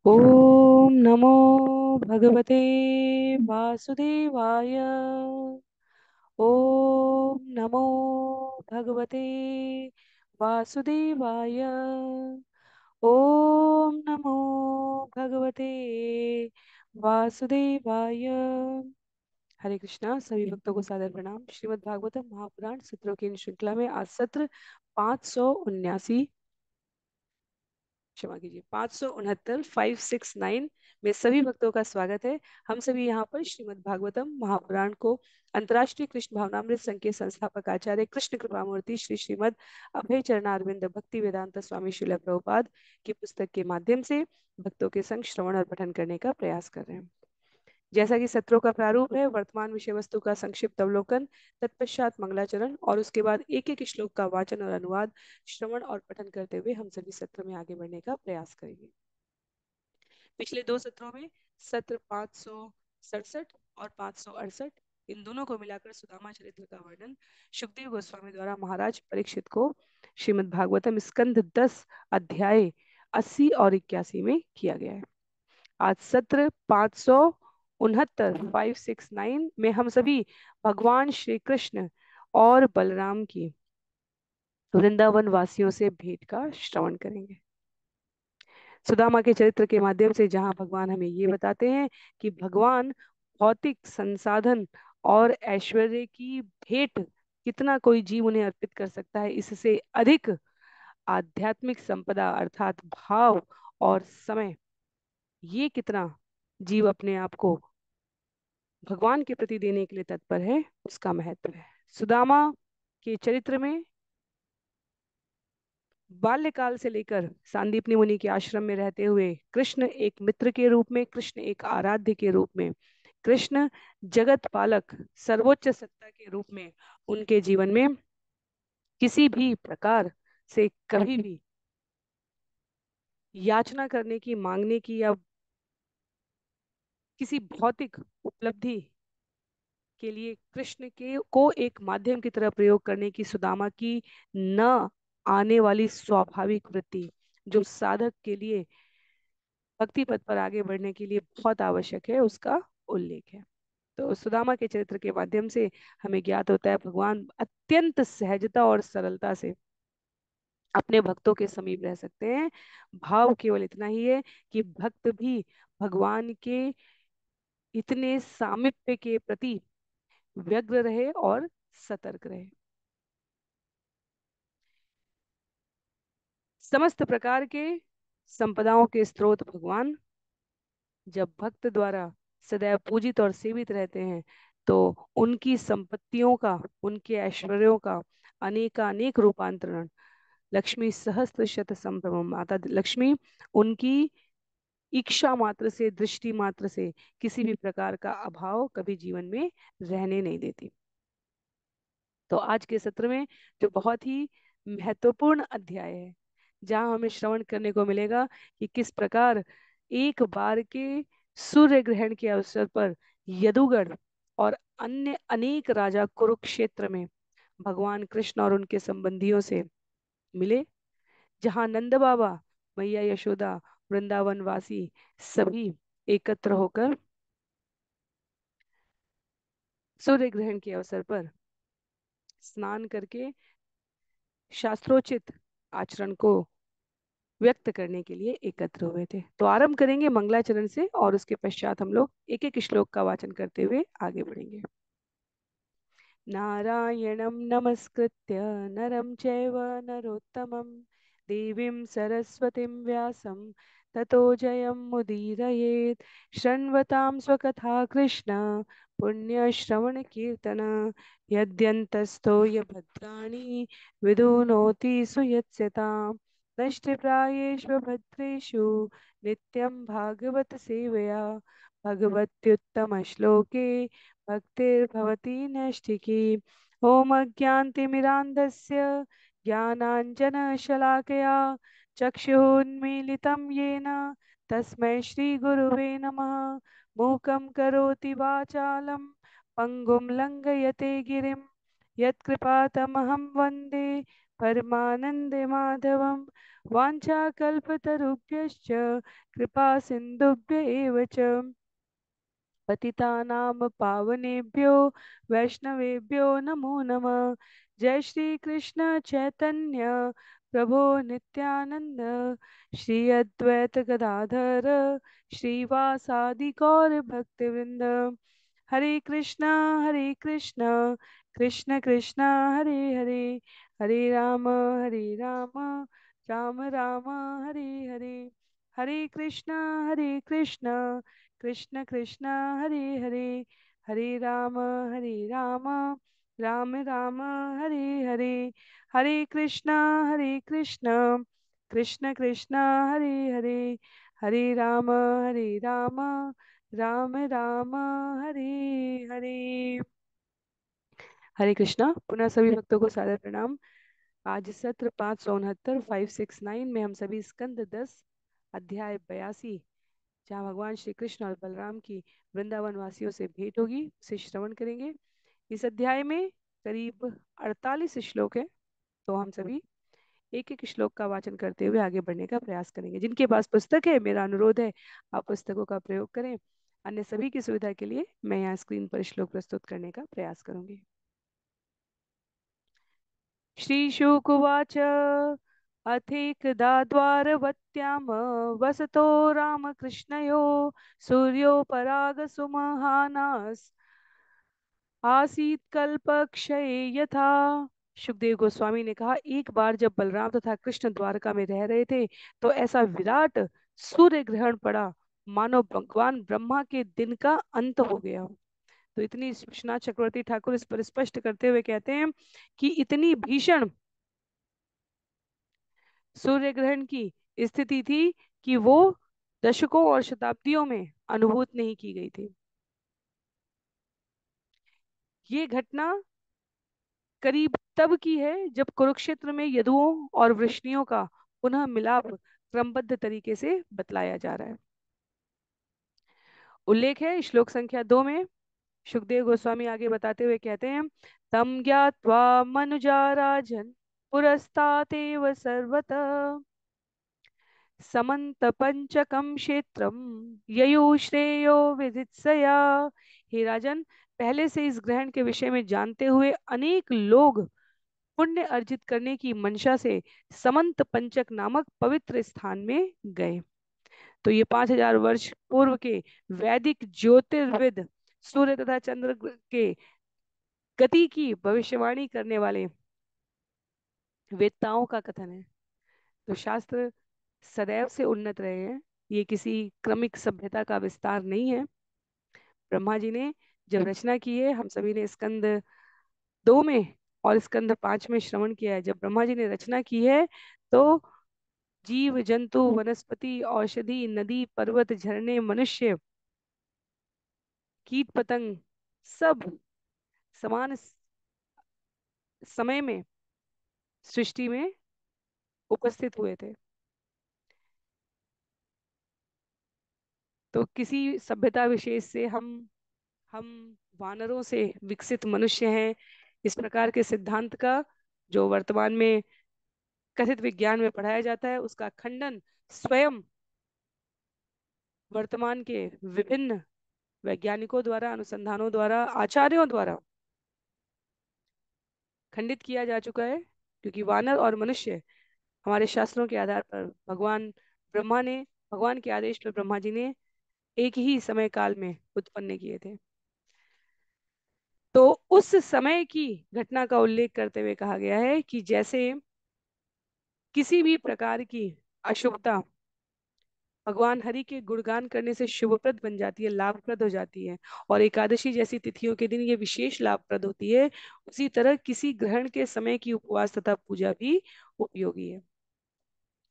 ओम नमो भगवते वासुदेवाय। ओम नमो भगवते वासुदेवाय। ओम नमो भगवते वासुदेवाय। हरे कृष्णा। सभी भक्तों को सादर प्रणाम। श्रीमद् भागवतम महापुराण सत्रों की इन श्रृंखला में आज सत्र 579, क्षमा कीजिए, 569, 569 में सभी भक्तों का स्वागत है। हम सभी यहाँ पर श्रीमद् भागवतम महापुराण को अंतर्राष्ट्रीय कृष्ण भावनामृत संघ के संस्थापक आचार्य कृष्ण कृपामूर्ति श्री श्रीमद् अभय चरणारविंद भक्ति वेदांत स्वामी श्रील प्रभुपाद की पुस्तक के माध्यम से भक्तों के संग श्रवण और पठन करने का प्रयास कर रहे हैं। जैसा कि सत्रों का प्रारूप है, वर्तमान विषय वस्तु का संक्षिप्त अवलोकन, तत्पश्चात मंगलाचरण और उसके बाद एक एक श्लोक का वाचन और अनुवाद, श्रवण और पठन करते हुए हम सभी सत्र में आगे बढ़ने का प्रयास करेंगे। पिछले दो सत्रों में सत्र 567 और 568, इन दोनों को मिलाकर सुदामा चरित्र का वर्णन सुखदेव गोस्वामी द्वारा महाराज परीक्षित को श्रीमद् भागवतम स्कंद 10 अध्याय 80 और 81 में किया गया है। आज सत्र 569, 569 में हम सभी भगवान श्री कृष्ण और बलराम की वृंदावन वासियों से भेंट का श्रवण करेंगे। सुदामा के चरित्र के माध्यम से जहां भगवान हमें ये बताते हैं कि भगवान भौतिक संसाधन और ऐश्वर्य की भेंट कितना कोई जीव उन्हें अर्पित कर सकता है, इससे अधिक आध्यात्मिक संपदा अर्थात भाव और समय, ये कितना जीव अपने आप को भगवान के प्रति देने के लिए तत्पर है, उसका महत्व है। सुदामा के चरित्र में बाल्यकाल से लेकर सांदीपनी मुनि के आश्रम में रहते हुए कृष्ण एक मित्र के रूप में, कृष्ण एक आराध्य के रूप में, कृष्ण जगत पालक सर्वोच्च सत्ता के रूप में उनके जीवन में किसी भी प्रकार से कभी भी याचना करने की, मांगने की या किसी भौतिक उपलब्धि के लिए कृष्ण के को एक माध्यम की तरह प्रयोग करने की सुदामा की न आने वाली स्वाभाविक वृत्ति, जो साधक के लिए भक्ति पथ पर आगे बढ़ने के लिए बहुत आवश्यक है, उसका उल्लेख है। तो सुदामा के चरित्र के माध्यम से हमें ज्ञात होता है भगवान अत्यंत सहजता और सरलता से अपने भक्तों के समीप रह सकते हैं। भाव केवल इतना ही है कि भक्त भी भगवान के इतने सामीप्य के प्रति व्यग्र रहे और सतर्क रहे। समस्त प्रकार के संपदाओं के स्रोत भगवान जब भक्त द्वारा सदैव पूजित और सेवित रहते हैं, तो उनकी संपत्तियों का, उनके ऐश्वर्यों का अनेकानेक रूपांतरण लक्ष्मी सहस्त्र शत संभ्रमम, माता लक्ष्मी उनकी इच्छा मात्र से, दृष्टि मात्र से किसी भी प्रकार का अभाव कभी जीवन में रहने नहीं देती। तो आज के सत्र में जो बहुत ही महत्वपूर्ण अध्याय है, जहाँ हमें श्रवण करने को मिलेगा कि किस प्रकार एक बार के सूर्य ग्रहण के अवसर पर यदुगढ़ और अन्य अनेक राजा कुरुक्षेत्र में भगवान कृष्ण और उनके संबंधियों से मिले, जहाँ नंद बाबा, मैया यशोदा, वृंदावन वासी सभी एकत्र होकर सूर्य ग्रहण के अवसर पर स्नान करके शास्त्रोचित आचरण को व्यक्त करने के लिए एकत्र हुए थे। तो आरंभ करेंगे मंगलाचरण से और उसके पश्चात हम लोग एक एक श्लोक का वाचन करते हुए आगे बढ़ेंगे। नारायणं नमस्कृत्य नरं चैव नरोत्तमं देवीं सरस्वतीं व्यासं ततो जयमुदीरयेत्। शृण्वतां स्वकथा कृष्ण पुण्यश्रवणकीर्तन यद्यन्तस्थो य भद्राणि विदुनोति सुयत्स्यताम्। नष्टप्रायेषु भद्रेषु नित्यं भागवत सेवया भगवत्युत्तमश्लोके भक्तिर्भवति नैष्ठिकी। ॐ अज्ञानतिमिरान्धस्य ज्ञानाञ्जनशलाकया चक्षुरुन्मीलितं येन तस्मै श्रीगुरुवे नमः। मूकं करोति वाचालं पङ्गुं लङ्घयते गिरिं यत्कृपातमहं वन्दे परमानन्दमाधवं। वाञ्छाकल्पतरुभ्यश्च कृपा सिन्धुभ्य एव च पतितानां पावनेभ्यो वैष्णवेभ्यो नमो नमः। जय श्री कृष्ण चैतन्य प्रभो नित्यानंद, श्री अद्वैत गदाधर श्रीवासादि गौर भक्तवृंद। हरे कृष्णा कृष्ण कृष्ण हरे हरे, हरे राम राम राम हरे हरे। हरे कृष्णा कृष्ण कृष्ण हरे हरे, हरे राम राम राम हरे हरे। हरे कृष्ण कृष्ण कृष्ण हरे हरे, हरे राम राम राम हरे हरे। हरे कृष्णा। पुनः सभी भक्तों को सादर प्रणाम। आज सत्र 569 569 में हम सभी स्कंद 10 अध्याय 82, जहाँ भगवान श्री कृष्ण और बलराम की वृंदावन वासियों से भेंट होगी, उसे श्रवण करेंगे। इस अध्याय में करीब 48 श्लोक है, तो हम सभी एक एक श्लोक का वाचन करते हुए आगे बढ़ने का प्रयास करेंगे। जिनके पास पुस्तक है, मेरा अनुरोध है आप पुस्तकों का प्रयोग करें। अन्य सभी की सुविधा के लिए मैं यहाँ स्क्रीन पर श्लोक प्रस्तुत करने का प्रयास करूंगी। श्रीशुकुवाच अथेकदा द्वारवत्याम वसतो रामकृष्णयो सूर्योपरागसुमहानास् आसीत कल्पक्षये यथा। सुखदेव गोस्वामी ने कहा, एक बार जब बलराम तथा कृष्ण द्वारका में रह रहे थे तो ऐसा विराट सूर्य ग्रहण पड़ा मानो भगवान ब्रह्मा के दिन का अंत हो गया हो। तो इतनी सूचना चक्रवर्ती ठाकुर इस पर स्पष्ट करते हुए कहते हैं कि इतनी भीषण सूर्य ग्रहण की स्थिति थी कि वो दशकों और शताब्दियों में अनुभूत नहीं की गई थी। ये घटना करीब तब की है जब कुरुक्षेत्र में यदुओं और वृष्णियों का पुनः मिलाप क्रमबद्ध तरीके से बतलाया जा रहा है। उल्लेख है श्लोक संख्या 2 में। सुखदेव गोस्वामी आगे बताते हुए कहते हैं, तम ज्ञात्वा मनुजा राजन पुरस्तातेव सर्वतः समंत पंचकम क्षेत्रम ययु श्रेयो विदित्सया। हे राजन, पहले से इस ग्रहण के विषय में जानते हुए अनेक लोग पुण्य अर्जित करने की मंशा से समंत पंचक नामक पवित्र स्थान में गए। तो ये 5000 वर्ष पूर्व के वैदिक ज्योतिर्विद सूर्य तथा चंद्र के गति की भविष्यवाणी करने वाले वेदताओं का कथन है। तो शास्त्र सदैव से उन्नत रहे हैं, ये किसी क्रमिक सभ्यता का विस्तार नहीं है। ब्रह्मा जी ने जब रचना की है, हम सभी ने स्कंद 2 में और स्कंद 5 में श्रवण किया है, जब ब्रह्मा जी ने रचना की है तो जीव जंतु वनस्पति औषधि नदी पर्वत झरने मनुष्य कीट पतंग सब समान समय में सृष्टि में उपस्थित हुए थे। तो किसी सभ्यता विशेष से हम वानरों से विकसित मनुष्य हैं, इस प्रकार के सिद्धांत का जो वर्तमान में कथित विज्ञान में पढ़ाया जाता है, उसका खंडन स्वयं वर्तमान के विभिन्न वैज्ञानिकों द्वारा, अनुसंधानों द्वारा, आचार्यों द्वारा खंडित किया जा चुका है। क्योंकि वानर और मनुष्य हमारे शास्त्रों के आधार पर ब्रह्मा ने भगवान के आदेश पर ब्रह्मा जी ने एक ही समय काल में उत्पन्न किए थे। तो उस समय की घटना का उल्लेख करते हुए कहा गया है कि जैसे किसी भी प्रकार की अशुभता भगवान हरि के गुणगान करने से शुभप्रद बन जाती है, लाभप्रद हो जाती है, और एकादशी जैसी तिथियों के दिन ये विशेष लाभप्रद होती है, उसी तरह किसी ग्रहण के समय की उपवास तथा पूजा भी उपयोगी है।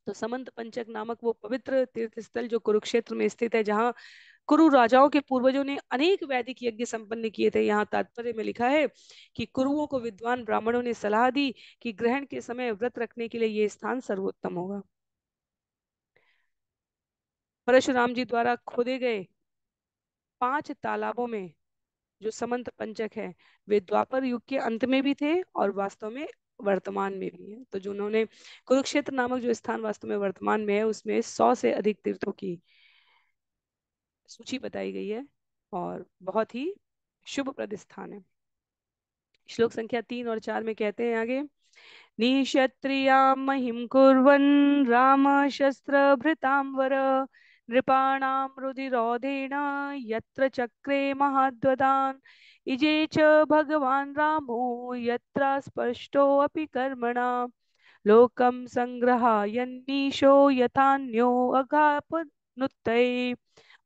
तो समंत पंचक नामक वो पवित्र तीर्थ स्थल जो कुरुक्षेत्र में स्थित है, जहाँ कुरु राजाओं के पूर्वजों ने अनेक वैदिक यज्ञ संपन्न किए थे। यहाँ तात्पर्य में लिखा है कि कुरुओं को विद्वान ब्राह्मणों ने सलाह दी कि ग्रहण के समय व्रत रखने के लिए यह स्थान सर्वोत्तम होगा। परशुराम जी द्वारा खोदे गए 5 तालाबों में जो समंत पंचक है, वे द्वापर युग के अंत में भी थे और वास्तव में वर्तमान में भी है। तो जो उन्होंने कुरुक्षेत्र नामक जो स्थान वास्तव में वर्तमान में है, उसमें 100 से अधिक तीर्थों की सूची बताई गई है और बहुत ही शुभ प्रद स्थान है। श्लोक संख्या 3 और 4 में कहते हैं आगे, निक्षत्रिया महिम कुर्वन् राम शस्त्र भृतांवर नृपाणां रुधिरोधेन यत्र चक्रे महाद्वदान् इजे च भगवान् रामो यत्र स्पष्टोऽपि कर्मणा लोकं संग्रहायन्नीशो यथान्यो अगापनुत्तये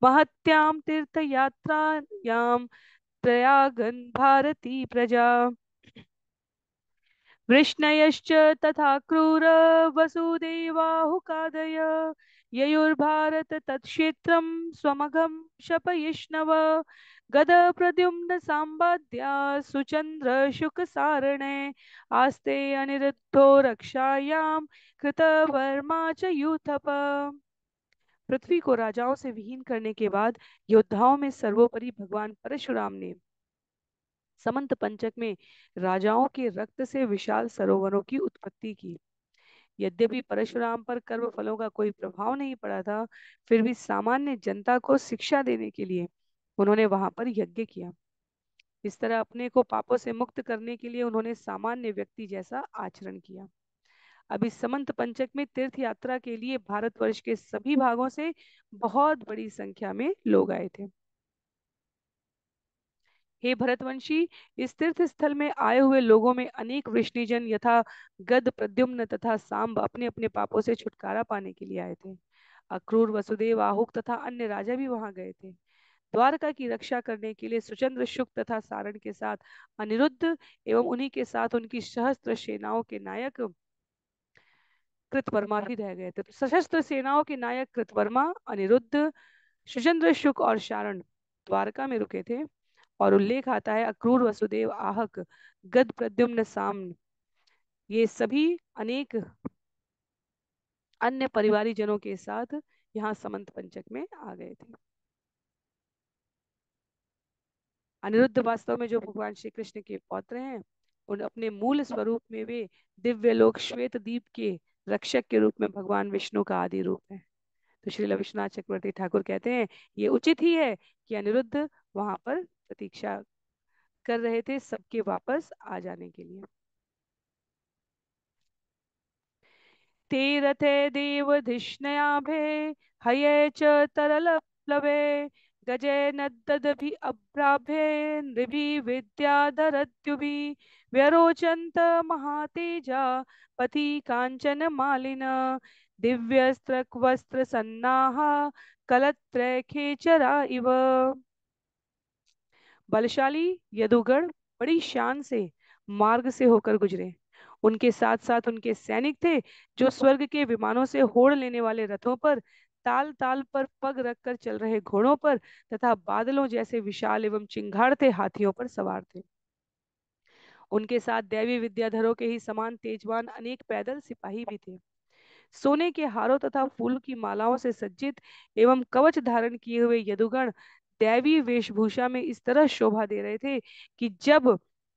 महत्यां तीर्थयात्रायां प्रयागन् भारती प्रजा वृष्णयश्च तथा क्रूर वसुदेवाहुकादय ययुर्भारत तत्क्षेत्रं स्वमघं शपयिष्णव गद प्रद्युम्न साम्बाद्या सुचंद्र शुक सारणे आस्ते अनिरुद्धो रक्षायां कृतवर्मा च यूथप। पृथ्वी को राजाओं से विहीन करने के बाद योद्धाओं में सर्वोपरि भगवान परशुराम ने समंत पंचक में राजाओं के रक्त से विशाल सरोवरों की उत्पत्ति की। यद्यपि परशुराम पर कर्म फलों का कोई प्रभाव नहीं पड़ा था, फिर भी सामान्य जनता को शिक्षा देने के लिए उन्होंने वहां पर यज्ञ किया। इस तरह अपने को पापों से मुक्त करने के लिए उन्होंने सामान्य व्यक्ति जैसा आचरण किया। अब इस समंत पंचक में तीर्थ यात्रा के लिए भारतवर्ष के सभी भागों से बहुत बड़ी संख्या में लोग आए थे। हे भरतवंशी, इस तीर्थ स्थल में आए हुए लोगों में अनेक वृष्णिजन यथा गद प्रद्युम्न तथा सांब अपने अपने पापों से छुटकारा पाने के लिए आए थे। अक्रूर वसुदेव आहुक तथा अन्य राजा भी वहां गए थे। द्वारका की रक्षा करने के लिए सुचंद्र शुक तथा सारण के साथ अनिरुद्ध एवं उन्हीं के साथ उनकी सहस्त्र सेनाओं के नायक कृतवर्मा भी रह गए थे। तो सशस्त्र सेनाओं के नायक कृतवर्मा, अनिरुद्ध, सुचंद्र शुक और शारण द्वारका में रुके थे। और उल्लेख आता है अक्रूर वसुदेव आहक गद प्रद्युम्न साम्न, ये सभी अनेक अन्य परिवारी जनों के साथ यहाँ समंत पंचक में आ गए थे। अनिरुद्ध वास्तव में जो भगवान श्री कृष्ण के पौत्र हैं, उन अपने मूल स्वरूप में वे दिव्य लोक श्वेत दीप के रक्षक के रूप में भगवान विष्णु का आदि रूप है। तो श्री विश्वनाथ चक्रवर्ती ठाकुर कहते हैं ये उचित ही है कि अनिरुद्ध वहां पर प्रतीक्षा कर रहे थे सबके वापस आ जाने के लिए। ते रथे देवधिष्णयाभे हये च तरलप्लवे गजे नद्ददभि अभ्राभे नृभि विद्याधरद्युभि व्यरोचन्त महातेजा पथि काञ्चन मालिन दिव्यस्त्रक्वस्त्र सन्नाहा कलत्रैखेचरा इव। बलशाली यदुगण बड़ी शान से मार्ग से होकर गुजरे। उनके साथ साथ उनके सैनिक थे जो स्वर्ग के विमानों से होड़ लेने वाले रथों पर, ताल ताल पर पग रखकर चल रहे घोड़ों पर तथा बादलों जैसे विशाल एवं चिंगाड़ते हाथियों पर सवार थे। उनके साथ दैवी विद्याधरों के ही समान तेजवान अनेक पैदल सिपाही भी थे। सोने के हारों तथा फूल की मालाओं से सज्जित एवं कवच धारण किए हुए यदुगण दैवी वेशभूषा में इस तरह शोभा दे रहे थे कि जब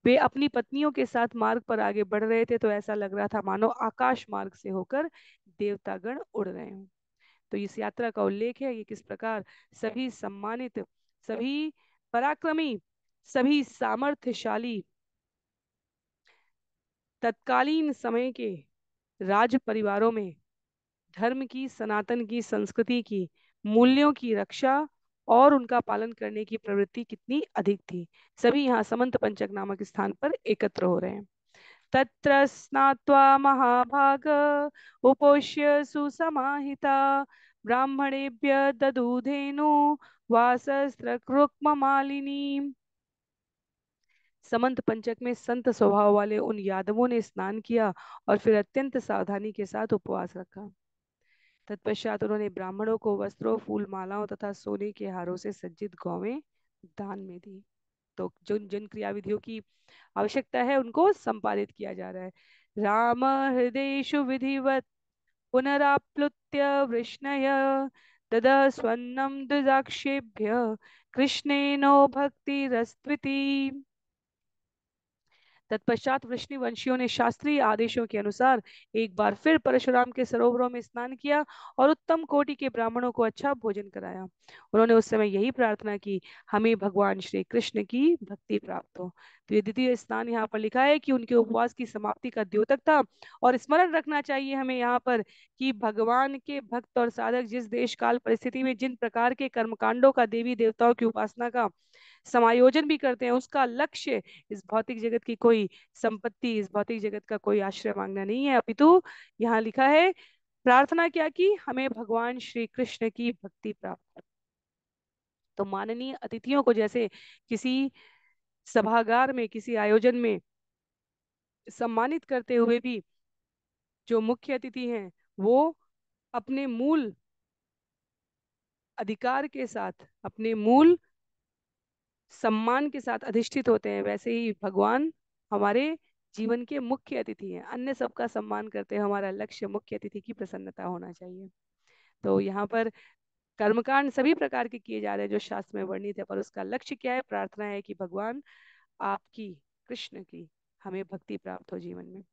वे अपनी पत्नियों के साथ मार्ग पर आगे बढ़ रहे थे तो ऐसा लग रहा था मानो आकाश मार्ग से होकर देवतागण उड़ रहे हों। तो इस यात्रा का उल्लेख है कि किस प्रकार सभी सम्मानित, सभी पराक्रमी, सभी सामर्थ्यशाली तत्कालीन समय के राज परिवारों में धर्म की, सनातन की, संस्कृति की, मूल्यों की रक्षा और उनका पालन करने की प्रवृत्ति कितनी अधिक थी। सभी यहाँ समंत पंचक नामक स्थान पर एकत्र हो रहे हैं। तत्र स्नात्वा महाभाग उपोष्य सुसमाहिता ब्राह्मणेभ्य ददूधेनु वासस्त्रकृक्म मालिनी। समंत पंचक में संत स्वभाव वाले उन यादवों ने स्नान किया और फिर अत्यंत सावधानी के साथ उपवास रखा। तत्पश्चात उन्होंने ब्राह्मणों को वस्त्रों, फूल मालाओं तथा सोने के हारों से सज्जित गौवें दान में दी। तो जिन जिन क्रियाविधियों की आवश्यकता है उनको संपादित किया जा रहा है। राम हृदयेषु विधिवत पुनराप्लुत्य वृष्णय ददः स्वन्नं द्विजाक्षेभ्य कृष्णेनो भक्तिरस्त्विति। तत्पश्चात वृष्णि वंशियों ने शास्त्रीय आदेशों के अनुसार एक बार फिर परशुराम के सरोवरों में स्नान किया और उत्तम कोटि के ब्राह्मणों को अच्छा भोजन कराया। उन्होंने उस समय यही प्रार्थना की, हमें भगवान श्री कृष्ण की भक्ति प्राप्त हो। तो ये द्वितीय स्नान यहाँ पर लिखा है कि उनके उपवास की समाप्ति का द्योतक था। और स्मरण रखना चाहिए हमें यहाँ पर कि भगवान के भक्त और साधक जिस देश काल परिस्थिति में जिन प्रकार के कर्मकांडों का देवी देवताओं की उपासना का समायोजन भी करते हैं, उसका लक्ष्य इस भौतिक जगत की कोई संपत्ति, इस भौतिक जगत का कोई आश्रय मांगना नहीं है, अपितु यहाँ लिखा है प्रार्थना क्या की, हमें भगवान श्री कृष्ण की भक्ति प्राप्त। तो माननीय अतिथियों को जैसे किसी सभागार में, किसी आयोजन में सम्मानित करते हुए भी जो मुख्य अतिथि हैं वो अपने मूल अधिकार के साथ, अपने मूल सम्मान के साथ अधिष्ठित होते हैं, वैसे ही भगवान हमारे जीवन के मुख्य अतिथि हैं। अन्य सबका सम्मान करते हैं, हमारा लक्ष्य मुख्य अतिथि की प्रसन्नता होना चाहिए। तो यहाँ पर कर्मकांड सभी प्रकार के किए जा रहे हैं जो शास्त्र में वर्णित है, पर उसका लक्ष्य क्या है? प्रार्थना है कि भगवान आपकी, कृष्ण की हमें भक्ति प्राप्त हो जीवन में।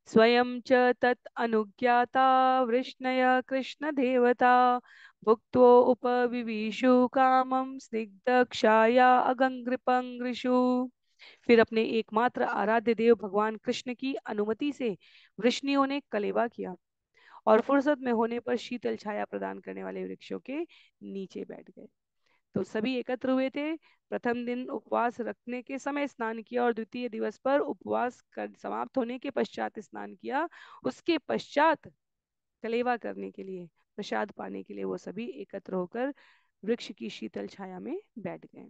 स्वयं च तत् अनुज्ञाता वृष्णय कृष्ण देवता भुक्तो उपविविशु कामं स्निग्धक्षाया अगंग्रिपंग्रिषु। फिर अपने एकमात्र आराध्य देव भगवान कृष्ण की अनुमति से वृष्णियों ने कलेवा किया और फुर्सत में होने पर शीतल छाया प्रदान करने वाले वृक्षों के नीचे बैठ गए। तो सभी एकत्र हुए थे। प्रथम दिन उपवास रखने के समय स्नान किया और द्वितीय दिवस पर उपवास कर समाप्त होने के पश्चात स्नान किया। उसके पश्चात कलेवा करने के लिए, प्रसाद पाने के लिए वो सभी एकत्र होकर वृक्ष की शीतल छाया में बैठ गए।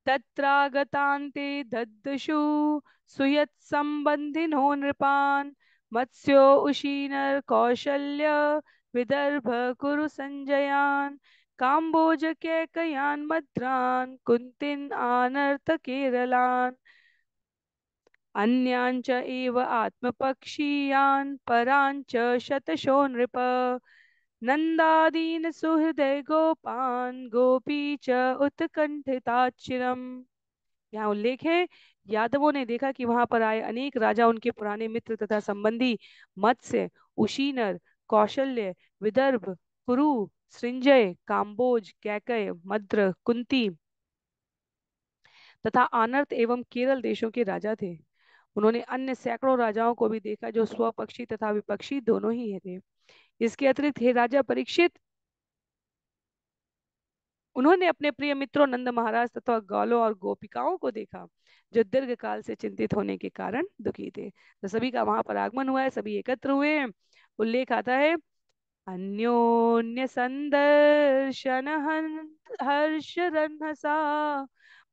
तत्रागतान्ते दद्दशु सुयत् संबंधिनो नृपान् मत्स्यो उशीनर कौशल्य विदर्भ कुरु संजयान काम्बोज कैकयान मद्रान कुंतिन आनर्त केरलान अन्यांच एव आत्मपक्षीयान् परांच शतशो नृप नंदादीन सुहृदय गोपान गोपी च उत्कंठिताचिरम। यहाँ उल्लेख है, यादवों ने देखा कि वहां पर आए अनेक राजा उनके पुराने मित्र तथा संबंधी मत्स्य, उशीनर, कौशल्य, विदर्भ, कुरु, सृंजय, काम्बोज, कैकय, मद्र, कुंती तथा आनर्त एवं केरल देशों के राजा थे। उन्होंने अन्य सैकड़ों राजाओं को भी देखा जो स्वपक्षी तथा विपक्षी दोनों ही थे। इसके अतिरिक्त हे राजा परीक्षित, उन्होंने अपने प्रिय मित्रों नंद महाराज तथा गौलों और गोपिकाओं को देखा जो दीर्घ काल से चिंतित होने के कारण दुखी थे। तो सभी का वहां पर आगमन हुआ है, सभी एकत्र हुए हैं। उल्लेख आता है, अन्योन्य संदर्शन हर्ष रन्हसा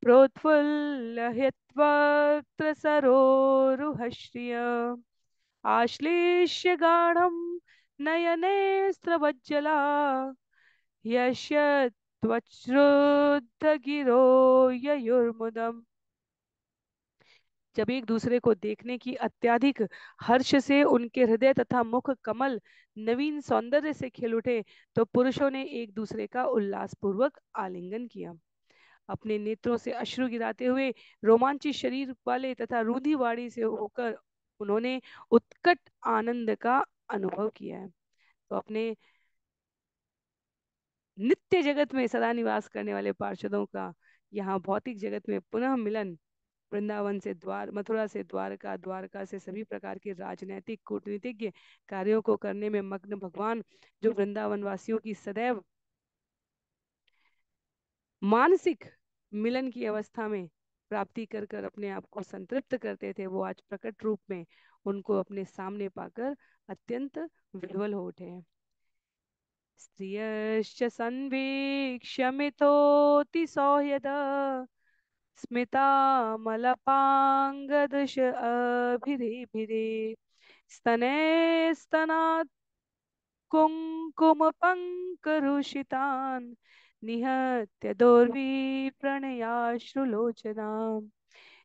प्रोत्फुल्लहित्वक्त्र सरोरुहश्रिय आश्लेष्य गाढ़ं नयनेस्त्रवज्जला यस्य त्वच्रुद्धगिरो ययुर्मुदम्। जब एक दूसरे को देखने की अत्यधिक हर्ष से उनके हृदय तथा मुख कमल नवीन सौंदर्य से खिल उठे तो पुरुषों ने एक दूसरे का उल्लास पूर्वक आलिंगन किया। अपने नेत्रों से अश्रु गिराते हुए रोमांचित शरीर वाले तथा रूधी वाणी से होकर उन्होंने उत्कट आनंद का अनुभव किया है। तो अपने नित्य जगत में सदा निवास करने वाले पार्षदों का यहाँ भौतिक जगत में पुनः मिलन, वृंदावन से द्वार, मथुरा से द्वारका, द्वारका से सभी प्रकार के राजनैतिक कूटनीतिज्ञ कार्यों को करने में मग्न भगवान जो वृंदावन वासियों की सदैव मानसिक मिलन की अवस्था में प्राप्ति कर कर अपने आप को संतृप्त करते थे, वो आज प्रकट रूप में उनको अपने सामने पाकर अत्यंत विह्वल हो उठे हैं। स्त्रियश्च संवीक्ष्य मितोऽतिसौह्यद स्मितामलपाङ्गदृश अभिधिभिधि स्तनैस्तनात् कुङ्कुमपङ्करुषितान् निहत्य दोर्वी प्रणयाश्रुलोचना।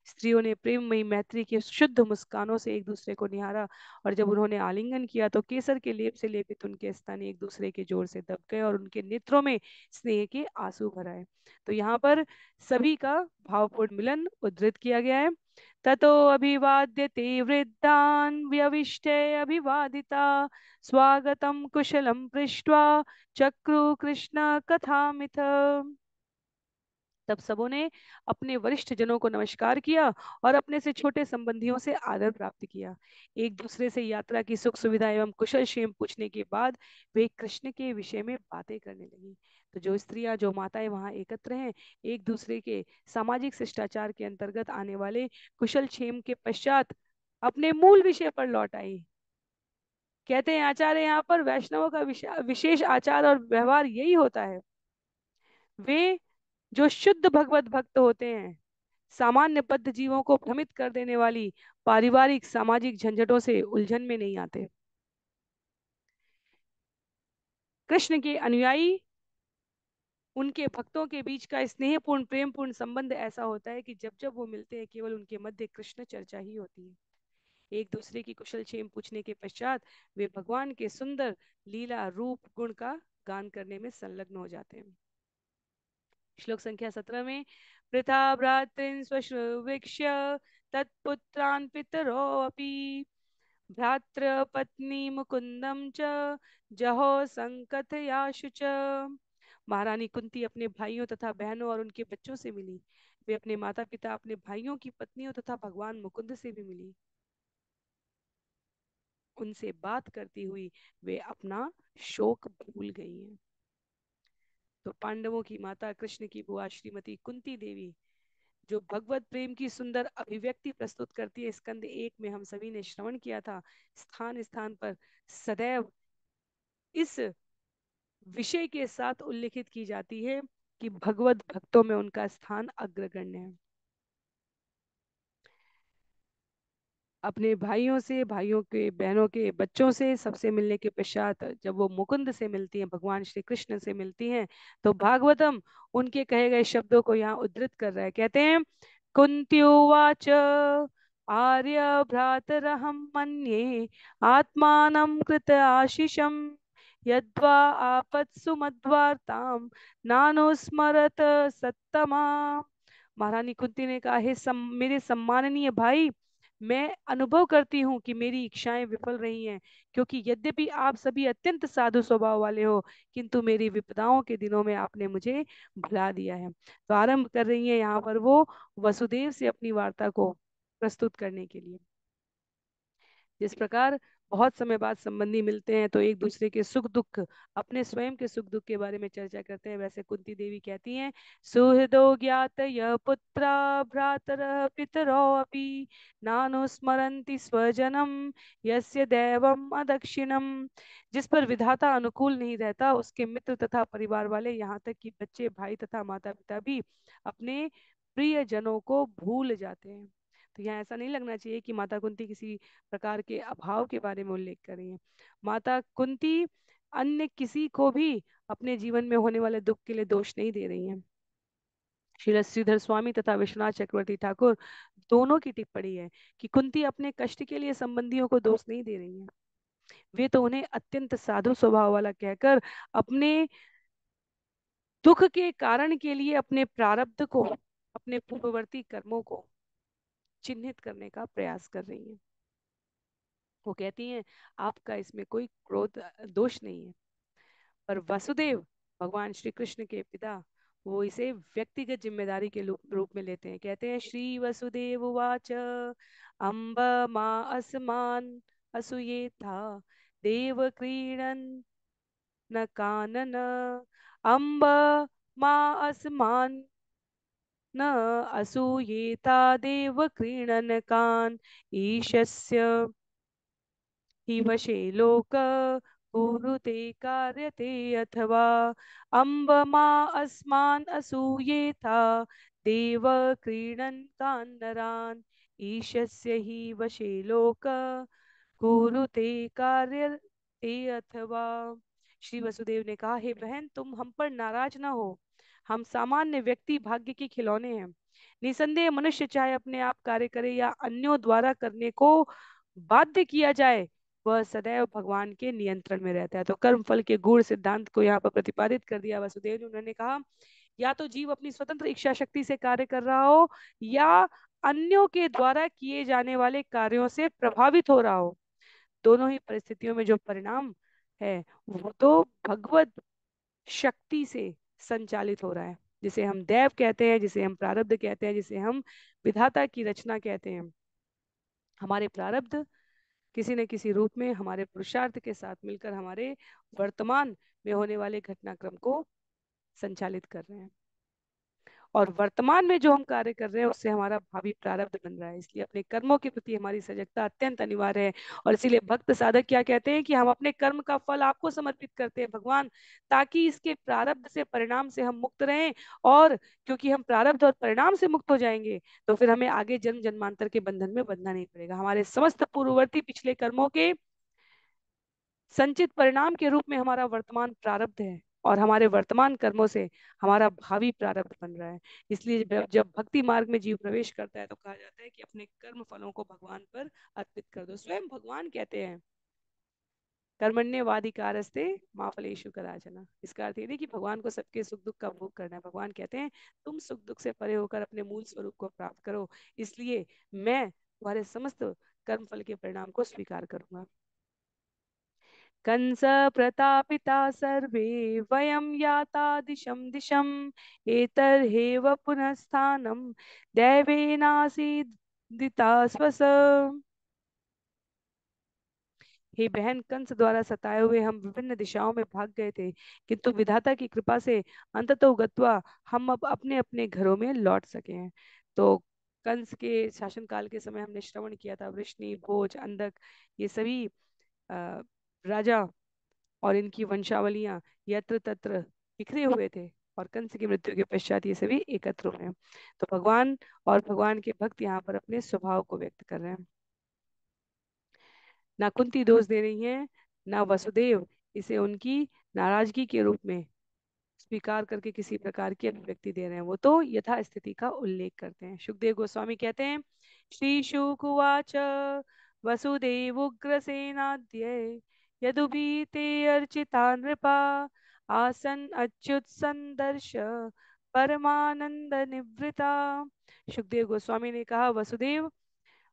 स्त्रियों ने प्रेममयी मैत्री की शुद्ध मुस्कानों से एक दूसरे को निहारा, और जब उन्होंने आलिंगन किया तो केसर के लेप से लेपित उनके स्तन एक दूसरे के जोर से दब गए और उनके नेत्रों में स्नेह के आंसू भर आए। तो यहाँ पर सभी का भावपूर्ण मिलन उद्धृत किया गया है। ततो अभिवाद्यते वृद्धान् व्यविष्टे अभिवादिता स्वागतम कुशलम पृष्ट्वा चक्रु कृष्ण कथामिथ। तब सबों ने अपने वरिष्ठ जनों को नमस्कार किया और अपने से छोटे संबंधियों से आदर प्राप्त किया। एक दूसरे से यात्रा की सुख सुविधा एवं कुशल क्षेम पूछने के बाद वे कृष्ण के विषय में बातें करने लगी। तो जो स्त्रियां, जो माताएं वहां एकत्र हैं, एक दूसरे के सामाजिक शिष्टाचार के अंतर्गत आने वाले कुशल क्षेम के पश्चात अपने मूल विषय पर लौट आई। कहते हैं आचार्य, यहाँ पर वैष्णवों का विशेष आचार और व्यवहार यही होता है। वे जो शुद्ध भगवत भक्त होते हैं, सामान्य बद्ध जीवों को भ्रमित कर देने वाली पारिवारिक सामाजिक झंझटों से उलझन में नहीं आते। कृष्ण के अनुयायी, उनके भक्तों के बीच का स्नेहपूर्ण प्रेमपूर्ण संबंध ऐसा होता है कि जब जब वो मिलते हैं केवल उनके मध्य कृष्ण चर्चा ही होती है। एक दूसरे की कुशल क्षेम पूछने के पश्चात वे भगवान के सुंदर लीला रूप गुण का गान करने में संलग्न हो जाते हैं। श्लोक संख्या 17 में, पृथा भ्रातॄन् स्वश्रुवीक्ष्य तत्पुत्रान् पितरो अपि भ्रातृपत्नी मुकुंदम च जहो संकथयाशु च। महारानी कुंती अपने भाइयों तथा बहनों और उनके बच्चों से मिली। वे अपने माता पिता, अपने भाइयों की पत्नियों तथा भगवान मुकुंद से भी मिली। उनसे बात करती हुई वे अपना शोक भूल गई हैं। तो पांडवों की माता, कृष्ण की बुआ श्रीमती कुंती देवी, जो भगवत प्रेम की सुंदर अभिव्यक्ति प्रस्तुत करती है, स्कंद 1 में हम सभी ने श्रवण किया था। स्थान स्थान पर सदैव इस विषय के साथ उल्लेखित की जाती है कि भगवत भक्तों में उनका स्थान अग्रगण्य है। अपने भाइयों से, भाइयों के बहनों के बच्चों से, सबसे मिलने के पश्चात जब वो मुकुंद से मिलती हैं, भगवान श्री कृष्ण से मिलती हैं, तो भागवतम उनके कहे गए शब्दों को यहाँ उद्धृत कर रहा है। कहते हैं, कुंत्युवाच आर्य भ्रातरहं मन्ये आत्मानं कृत आशिषं यद्वा आपत्सु मद्वार्तां नानुस्मरत सत्तमा। महारानी कुंती ने कहा, हे मेरे सम्माननीय भाई, मैं अनुभव करती हूँ कि मेरी इच्छाएं विफल रही हैं, क्योंकि यद्यपि आप सभी अत्यंत साधु स्वभाव वाले हो, किंतु मेरी विपदाओं के दिनों में आपने मुझे भुला दिया है। तो आरंभ कर रही है यहाँ पर वो वसुदेव से अपनी वार्ता को प्रस्तुत करने के लिए। जिस प्रकार बहुत समय बाद संबंधी मिलते हैं तो एक दूसरे के सुख दुख, अपने स्वयं के सुख दुख के बारे में चर्चा करते हैं, वैसे कुंती देवी कहती हैं, सुहृदो ज्ञात य पुत्रा भ्रातर पितरो अपि नानुस्मरन्ति स्वजनम यस्य दैवम अदक्षिणम। जिस पर विधाता अनुकूल नहीं रहता, उसके मित्र तथा परिवार वाले, यहाँ तक कि बच्चे, भाई तथा माता पिता भी अपने प्रिय जनों को भूल जाते हैं। तो यहाँ ऐसा नहीं लगना चाहिए कि माता कुंती किसी प्रकार के अभाव के बारे में उल्लेख कर रही है। माता कुंती अन्य किसी को भी अपने जीवन में होने वाले दुख के लिए दोष नहीं दे रही हैं। श्री श्रीधर स्वामी तथा विश्वनाथ चक्रवर्ती ठाकुर दोनों की टिप्पणी है कि कुंती अपने कष्ट के लिए संबंधियों को दोष नहीं दे रही हैं। वे तो उन्हें अत्यंत साधु स्वभाव वाला कहकर अपने दुख के कारण के लिए अपने प्रारब्ध को, अपने पूर्ववर्ती कर्मों को चिन्हित करने का प्रयास कर रही हैं। वो कहती हैं, आपका इसमें कोई क्रोध दोष नहीं है। पर वसुदेव, भगवान श्री कृष्ण के पिता, वो इसे व्यक्तिगत जिम्मेदारी के रूप में लेते हैं। कहते हैं, श्री वसुदेव उवाच अम्ब माँ असमान असुये था देव क्रीडन न कानन अम्ब माँ असमान न असूयेता देव क्रीडन कान ईशस्य हि वशे लोक कुरुते कार्यते अथवा अम्ब मा अस्मान् असूयेथा देव क्रीडन् कान्नरान् ईशस्य हि वशे लोक कुरुते कार्यते अथवा। श्री वसुदेव ने कहा, हे बहन, तुम हम पर नाराज ना हो। हम सामान्य व्यक्ति भाग्य के खिलौने हैं। निसंदेह मनुष्य चाहे अपने आप कार्य करे या अन्यों द्वारा करने को बाध्य किया जाए, वह सदैव भगवान के नियंत्रण में रहता है। तो कर्म फल के गूढ़ सिद्धांत को यहाँ पर प्रतिपादित कर दिया वसुदेव ने। उन्होंने कहा या तो जीव अपनी स्वतंत्र इच्छा शक्ति से कार्य कर रहा हो, या अन्यों के द्वारा किए जाने वाले कार्यों से प्रभावित हो रहा हो। दोनों ही परिस्थितियों में जो परिणाम है वो तो भगवत शक्ति से संचालित हो रहा है, जिसे हम दैव कहते हैं, जिसे हम प्रारब्ध कहते हैं, जिसे हम विधाता की रचना कहते हैं। हमारे प्रारब्ध किसी न किसी रूप में हमारे पुरुषार्थ के साथ मिलकर हमारे वर्तमान में होने वाले घटनाक्रम को संचालित कर रहे हैं, और वर्तमान में जो हम कार्य कर रहे हैं उससे हमारा भावी प्रारब्ध बन रहा है। इसलिए अपने कर्मों के प्रति हमारी सजगता अत्यंत अनिवार्य है। और इसीलिए भक्त साधक क्या कहते हैं कि हम अपने कर्म का फल आपको समर्पित करते हैं भगवान, ताकि इसके प्रारब्ध से परिणाम से हम मुक्त रहें। और क्योंकि हम प्रारब्ध और परिणाम से मुक्त हो जाएंगे तो फिर हमें आगे जन्म जन्मांतर के बंधन में बंधना नहीं पड़ेगा। हमारे समस्त पूर्ववर्ती पिछले कर्मों के संचित परिणाम के रूप में हमारा वर्तमान प्रारब्ध है, और हमारे वर्तमान कर्मों से हमारा भावी प्रारब्ध बन रहा है। इसलिए जब भक्ति मार्ग में जीव प्रवेश करता है तो कहा जाता है कि अपने कर्म फलों को भगवान पर अर्पित कर दो। स्वयं भगवान कहते हैं कर्मण्येवाधिकारस्ते माँ फलेषु कदाचन। इसका अर्थ ये नहीं कि भगवान को सबके सुख दुख का भोग करना है। भगवान कहते हैं तुम सुख दुख से परे होकर अपने मूल स्वरूप को प्राप्त करो, इसलिए मैं तुम्हारे समस्त कर्म फल के परिणाम को स्वीकार करूंगा। कंस प्रतापिता सर्वे वयं याता दिशं दिशम् एतर्हेव पुनः स्थानं दैवेनासीदिता स्वस। हे बहन, कंस द्वारा सताए हुए हम विभिन्न दिशाओं में भाग गए थे, किंतु विधाता की कृपा से अंततो गत्वा हम अब अपने अपने घरों में लौट सके हैं। तो कंस के शासनकाल के समय हमने श्रवण किया था, वृष्णि, भोज, अंधक, ये सभी राजा और इनकी वंशावलियां यत्र तत्र बिखरे हुए थे, और कंस की मृत्यु के पश्चात ये सभी एकत्र हुए हैं। तो भगवान और भगवान के भक्त यहाँ पर अपने स्वभाव को व्यक्त कर रहे हैं। ना कुंती दोष दे रही है, ना वसुदेव इसे उनकी नाराजगी के रूप में स्वीकार करके किसी प्रकार की अभिव्यक्ति दे रहे हैं, वो तो यथा स्थिति का उल्लेख करते हैं। सुखदेव गोस्वामी कहते हैं श्री शुकुवाच वसुदेवुग्रसेनाद्य यदुभीते अर्चिता नृपा आसन अच्युत संदर्श परमानंद निवृता। सुखदेव गोस्वामी ने कहा वसुदेव,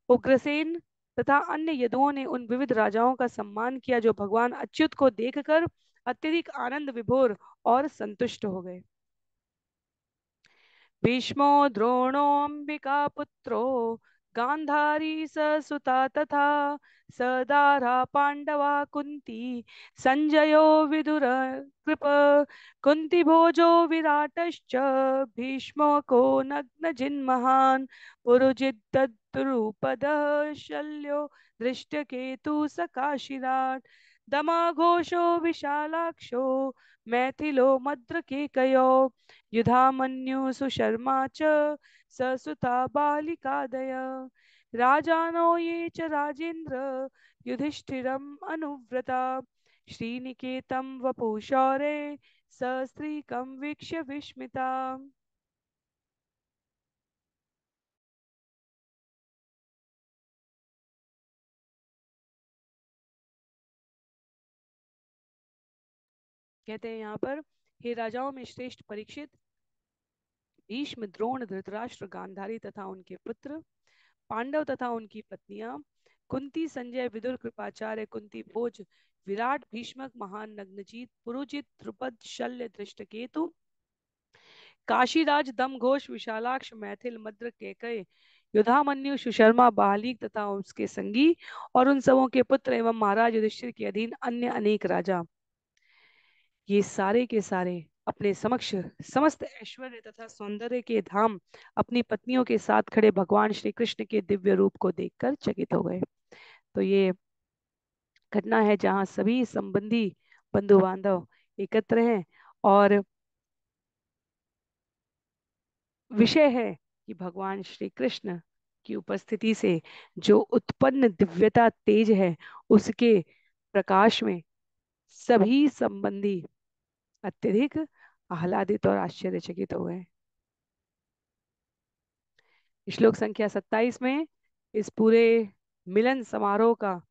उग्रसेन तथा अन्य यदुओं ने उन विविध राजाओं का सम्मान किया जो भगवान अच्युत को देखकर अत्यधिक आनंद विभोर और संतुष्ट हो गए। भीष्मो द्रोणो अंबिका पुत्रो गांधारी ससुता तथा सदारा पांडवा कुंती संजयो विदुर कृप कुंती भोजो विराटश्च भीष्मो को नग्न जिन्महान पुरुजिद्रुपदः शल्यो दृष्टकेतु सकाशिराट दमाघोषो विशालाक्षो मैथिलो मद्रकेकयो युधामन्यु सुशर्मा च ससुता बालिकादय राजानो ये च राजेन्द्र युधिष्ठिरम् अनुव्रता श्रीनिकेतं वपुशौरे सस्त्रीकं वीक्ष्य विस्मिता। कहते हैं यहाँ पर हे राजाओं में श्रेष्ठ परीक्षित, भीष्म, द्रोण, धृतराष्ट्र, गांधारी तथा उनके पुत्र, पांडव तथा उनकी पत्नियां, कुंती, संजय, विदुर, कृपाचार्य, कुंती भोज, विराट, भीष्मक, महान, नग्नजीत, पुरुजित, द्रुपद, शल्य, धृष्टकेतु, काशीराज, दमघोष, विशालाक्ष, मैथिल, मद्र, केकय, युधामन्यु, सुशर्मा, बालीक तथा उसके संगी, और उन सबों के पुत्र एवं महाराज युधिष्ठिर के अधीन अन्य अनेक राजा, ये सारे के सारे अपने समक्ष समस्त ऐश्वर्य तथा सौंदर्य के धाम अपनी पत्नियों के साथ खड़े भगवान श्री कृष्ण के दिव्य रूप को देखकर चकित हो गए। तो ये घटना है जहाँ सभी संबंधी बंधु बांधव एकत्र हैं, और विषय है कि भगवान श्री कृष्ण की उपस्थिति से जो उत्पन्न दिव्यता तेज है उसके प्रकाश में सभी संबंधी अत्यधिक आह्लादित और आश्चर्यचकित हो गए। श्लोक संख्या 27 में इस पूरे मिलन समारोह का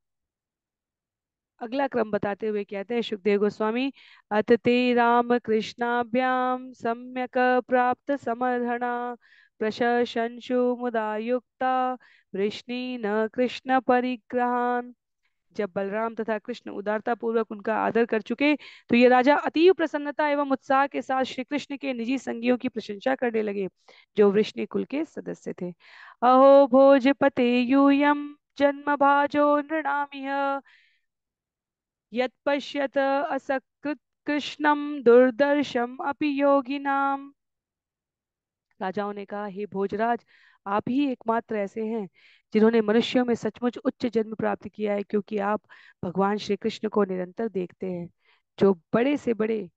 अगला क्रम बताते हुए कहते हैं सुखदेव गोस्वामी, अथ ते राम कृष्णाभ्याम सम्यक प्राप्त समर्हणा प्रशंसु मुदा युक्ता वृष्णि न कृष्ण परिग्रहान। जब बलराम तथा कृष्ण उदारता पूर्वक उनका आदर कर चुके तो ये राजा अतीव प्रसन्नता एवं उत्साह के साथ श्री कृष्ण के निजी संगियों की प्रशंसा करने लगे जो वृष्णि कुल के सदस्य थे। अहो भोजपते यूयम जन्म भाजो नृणामिह यत्पश्यत असकृत कृष्णम दुर्दर्शम अपि योगिनाम। राजाओं ने कहा, हे भोजराज, आप ही एकमात्र ऐसे हैं जिन्होंने मनुष्यों में सचमुच उच्च जन्म प्राप्त किया है, क्योंकि आप भगवान श्री कृष्ण को निरंतर देखते हैं जो बड़े से बड़े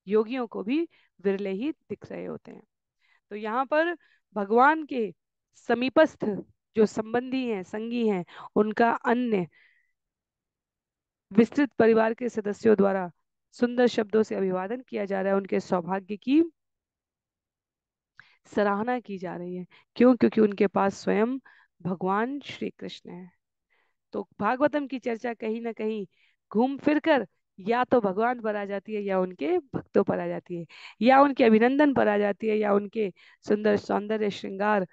योगियों को भी विरले ही दिख रहे होते हैं। तो यहाँ पर भगवान के समीपस्थ जो संबंधी हैं, संगी हैं, उनका अन्य विस्तृत परिवार के सदस्यों द्वारा सुंदर शब्दों से अभिवादन किया जा रहा है। उनके सौभाग्य की सराहना की जा रही है। क्यों? क्योंकि उनके पास स्वयं भगवान श्री कृष्ण है। तो भागवतम की चर्चा कहीं ना कहीं घूम फिर कर या तो भगवान पर आ जाती है, या उनके भक्तों पर आ जाती है, या उनके अभिनंदन पर आ जाती है, या उनके सुंदर सौंदर्य श्रृंगार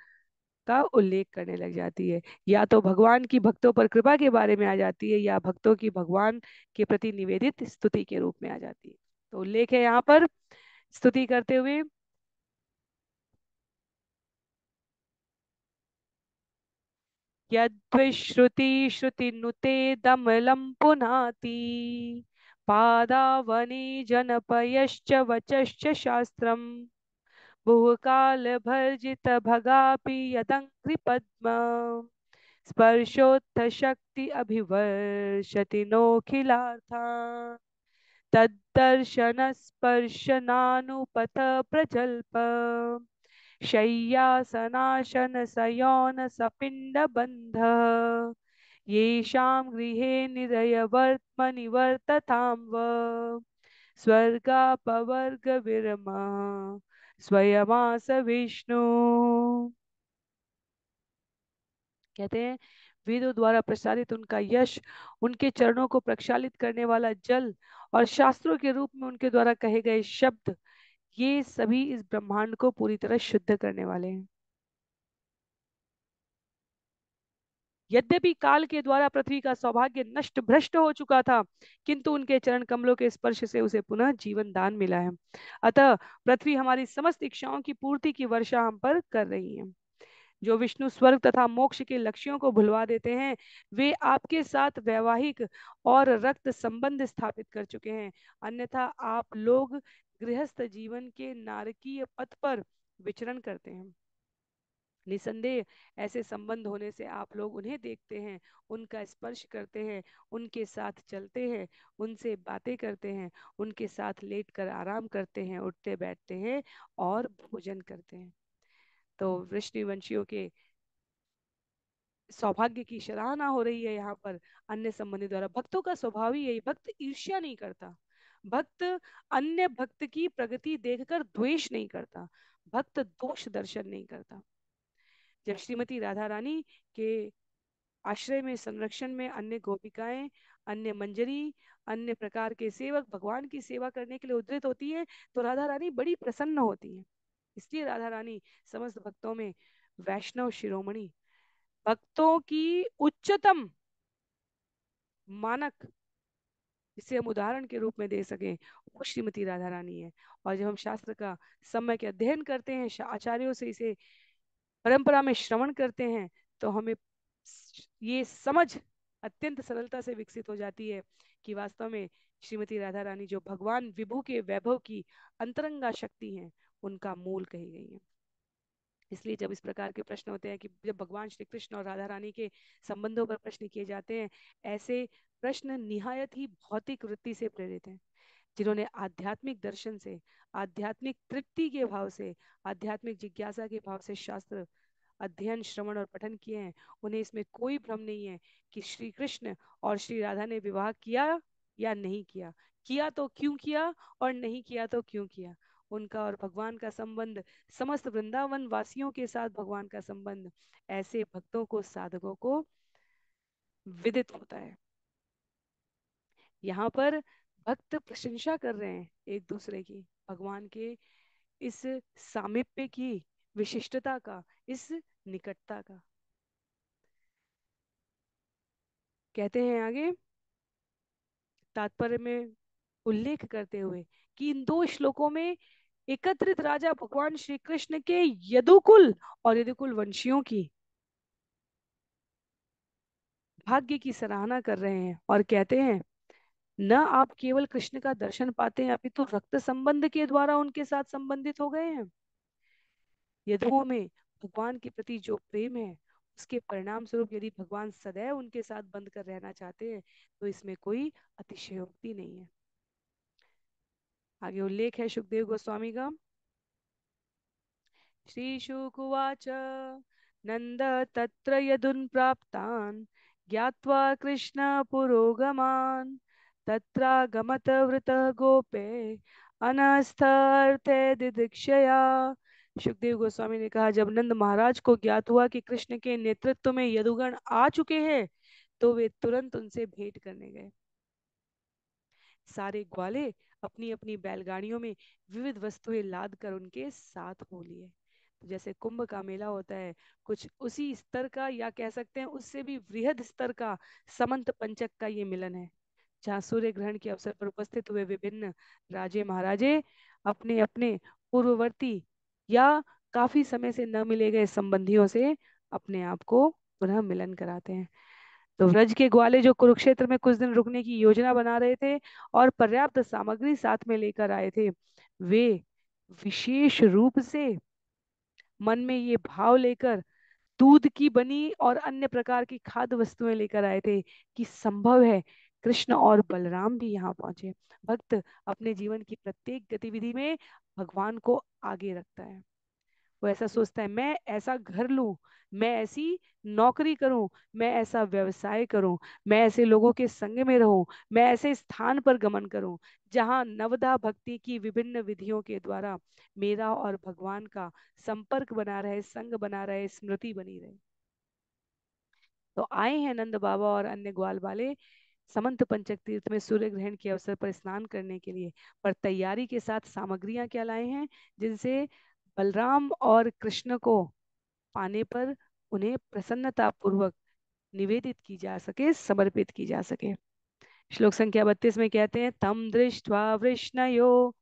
का उल्लेख करने लग जाती है, या तो भगवान की भक्तों पर कृपा के बारे में आ जाती है, या भक्तों की भगवान के प्रति निवेदित स्तुति के रूप में आ जाती है। तो उल्लेख है यहाँ पर स्तुति करते हुए, यद्विश्रुति श्रुतिनुते दमलं पुनाति पादावनि जनपयश्च वचश्च शास्त्रम् बहुकालभर्जित भगापि यदङ्घ्रिपद्म स्पर्शोत्थ शक्ति अभिवर्षति नोऽखिलार्था तद्दर्शन स्पर्शनानुपथ प्रजल्प शय्यासनाशन सयोन सपिंड बंध येषां गृहे निरयवर्त्मनि वर्ततां व स्वर्गापवर्ग विरमा स्वयमास विष्णु। कहते हैं, वेदों द्वारा प्रसारित उनका यश, उनके चरणों को प्रक्षालित करने वाला जल और शास्त्रों के रूप में उनके द्वारा कहे गए शब्द, ये सभी इस ब्रह्मांड को पूरी तरह शुद्ध करने वाले हैं। यद्यपि काल के द्वारा पृथ्वी का सौभाग्य नष्ट भ्रष्ट हो चुका था, किंतु उनके चरण कमलों के स्पर्श से उसे पुनः जीवन दान मिला है। अतः पृथ्वी हमारी समस्त इच्छाओं की पूर्ति की वर्षा हम पर कर रही है। जो विष्णु स्वर्ग तथा मोक्ष के लक्ष्यों को भुलवा देते हैं, वे आपके साथ वैवाहिक और रक्त संबंध स्थापित कर चुके हैं। अन्यथा आप लोग गृहस्थ जीवन के नारकीय पथ पर विचरण करते हैं। निसंदेह ऐसे संबंध होने से आप लोग उन्हें देखते हैं, उनका स्पर्श करते हैं, उनके साथ चलते हैं, उनसे बातें करते हैं, उनके साथ लेटकर आराम करते हैं, उठते बैठते हैं और भोजन करते हैं। तो वृष्णिवंशियों के सौभाग्य की सराहना हो रही है यहाँ पर अन्य संबंधी द्वारा। भक्तों का स्वभाव ही यही, भक्त ईर्ष्या नहीं करता, भक्त अन्य भक्त की प्रगति देखकर द्वेष नहीं करता, भक्त दोष दर्शन नहीं करता। जब श्रीमती राधा रानी के आश्रय में, संरक्षण में अन्य गोपिकाएं, अन्य मंजरी, अन्य प्रकार के सेवक भगवान की सेवा करने के लिए उद्धृत होती है, तो राधा रानी बड़ी प्रसन्न होती है। इसलिए राधा रानी समस्त भक्तों में वैष्णव शिरोमणि, भक्तों की उच्चतम मानक, जिसे हम उदाहरण के रूप में दे सकें, वो श्रीमती राधा रानी है। और जब हम शास्त्र का समय के अध्ययन करते हैं, आचार्यों से इसे परंपरा में श्रवण करते हैं, तो हमें ये समझ अत्यंत सरलता से विकसित हो जाती है कि वास्तव में श्रीमती राधा रानी जो भगवान विभु के वैभव की अंतरंगा शक्ति हैं, उनका मूल कही गई है। इसलिए जब इस प्रकार के प्रश्न होते हैं कि जब भगवान श्री कृष्ण और राधा रानी के संबंधों पर प्रश्न किए जाते हैं, ऐसे प्रश्न निहायत ही भौतिक वृत्ति से प्रेरित हैं। जिन्होंने आध्यात्मिक दर्शन से, आध्यात्मिक तृप्ति के भाव से, आध्यात्मिक जिज्ञासा के भाव से शास्त्र अध्ययन, श्रवण और पठन किए हैं, उन्हें इसमें कोई भ्रम नहीं है कि श्री कृष्ण और श्री राधा ने विवाह किया या नहीं किया, किया तो क्यों किया और नहीं किया तो क्यों किया। उनका और भगवान का संबंध, समस्त वृंदावन वासियों के साथ भगवान का संबंध ऐसे भक्तों को, साधकों को विदित होता है। यहाँ पर भक्त प्रशंसा कर रहे हैं एक दूसरे की, भगवान के इस सामीप्य की, विशिष्टता का, इस निकटता का। कहते हैं आगे तात्पर्य में उल्लेख करते हुए कि इन दो श्लोकों में एकत्रित राजा भगवान श्री कृष्ण के यदुकुल और यदुकुल वंशियों की भाग्य की सराहना कर रहे हैं और कहते हैं न आप केवल कृष्ण का दर्शन पाते हैं अपितु रक्त संबंध के द्वारा उनके साथ संबंधित हो गए हैं। यदुओं में भगवान के प्रति जो प्रेम है उसके परिणाम स्वरूप यदि भगवान सदैव उनके साथ बंद कर रहना चाहते हैं तो इसमें कोई अतिशयोक्ति नहीं है। आगे उल्लेख है सुखदेव गोस्वामी का। श्रीशुकुवाच नंद तत्र यदुन् प्राप्तान् ज्ञात्वा कृष्ण पुरोगमान् तत्रागमत वृतः गोपे अनस्थर्थे दिदीक्षया। सुखदेव गोस्वामी ने कहा जब नंद महाराज को ज्ञात हुआ कि कृष्ण के नेतृत्व में यदुगण आ चुके हैं तो वे तुरंत उनसे भेंट करने गए। सारे ग्वाले अपनी अपनी बैलगाड़ियों में विविध वस्तुएं लाद कर उनके साथ हो लिए। तो जैसे कुंभ का मेला होता है, कुछ उसी स्तर का या कह सकते हैं उससे भी वृहद स्तर का समंत पंचक का ये मिलन है, जहाँ सूर्य ग्रहण के अवसर पर उपस्थित हुए विभिन्न राजे महाराजे अपने अपने पूर्ववर्ती या काफी समय से न मिले गए संबंधियों से अपने आप को पुनः मिलन कराते हैं। तो व्रज के ग्वाले जो कुरुक्षेत्र में कुछ दिन रुकने की योजना बना रहे थे और पर्याप्त सामग्री साथ में लेकर आए थे, वे विशेष रूप से मन में ये भाव लेकर दूध की बनी और अन्य प्रकार की खाद्य वस्तुएं लेकर आए थे कि संभव है कृष्ण और बलराम भी यहाँ पहुंचे। भक्त अपने जीवन की प्रत्येक गतिविधि में भगवान को आगे रखता है। वो ऐसा सोचता है मैं ऐसा घर लूं, मैं ऐसी नौकरी करूं, मैं ऐसा व्यवसाय करूं, मैं ऐसे लोगों के संग में रहूं, मैं ऐसे स्थान पर गमन करूं जहां नवदा भक्ति की विभिन्न विधियों के द्वारा मेरा और भगवान का संपर्क बना रहे, संग बना रहे, स्मृति बनी रहे। तो आए हैं नंद बाबा और अन्य ग्वाल वाले समंत पंचक तीर्थ में सूर्य ग्रहण के अवसर पर स्नान करने के लिए, पर तैयारी के साथ सामग्रियां क्या लाए हैं जिनसे बलराम और कृष्ण को पाने पर उन्हें प्रसन्नता पूर्वक निवेदित की जा सके, समर्पित की जा सके। श्लोक संख्या 32 में कहते हैं तम दृष्ट्वा वृष्णयो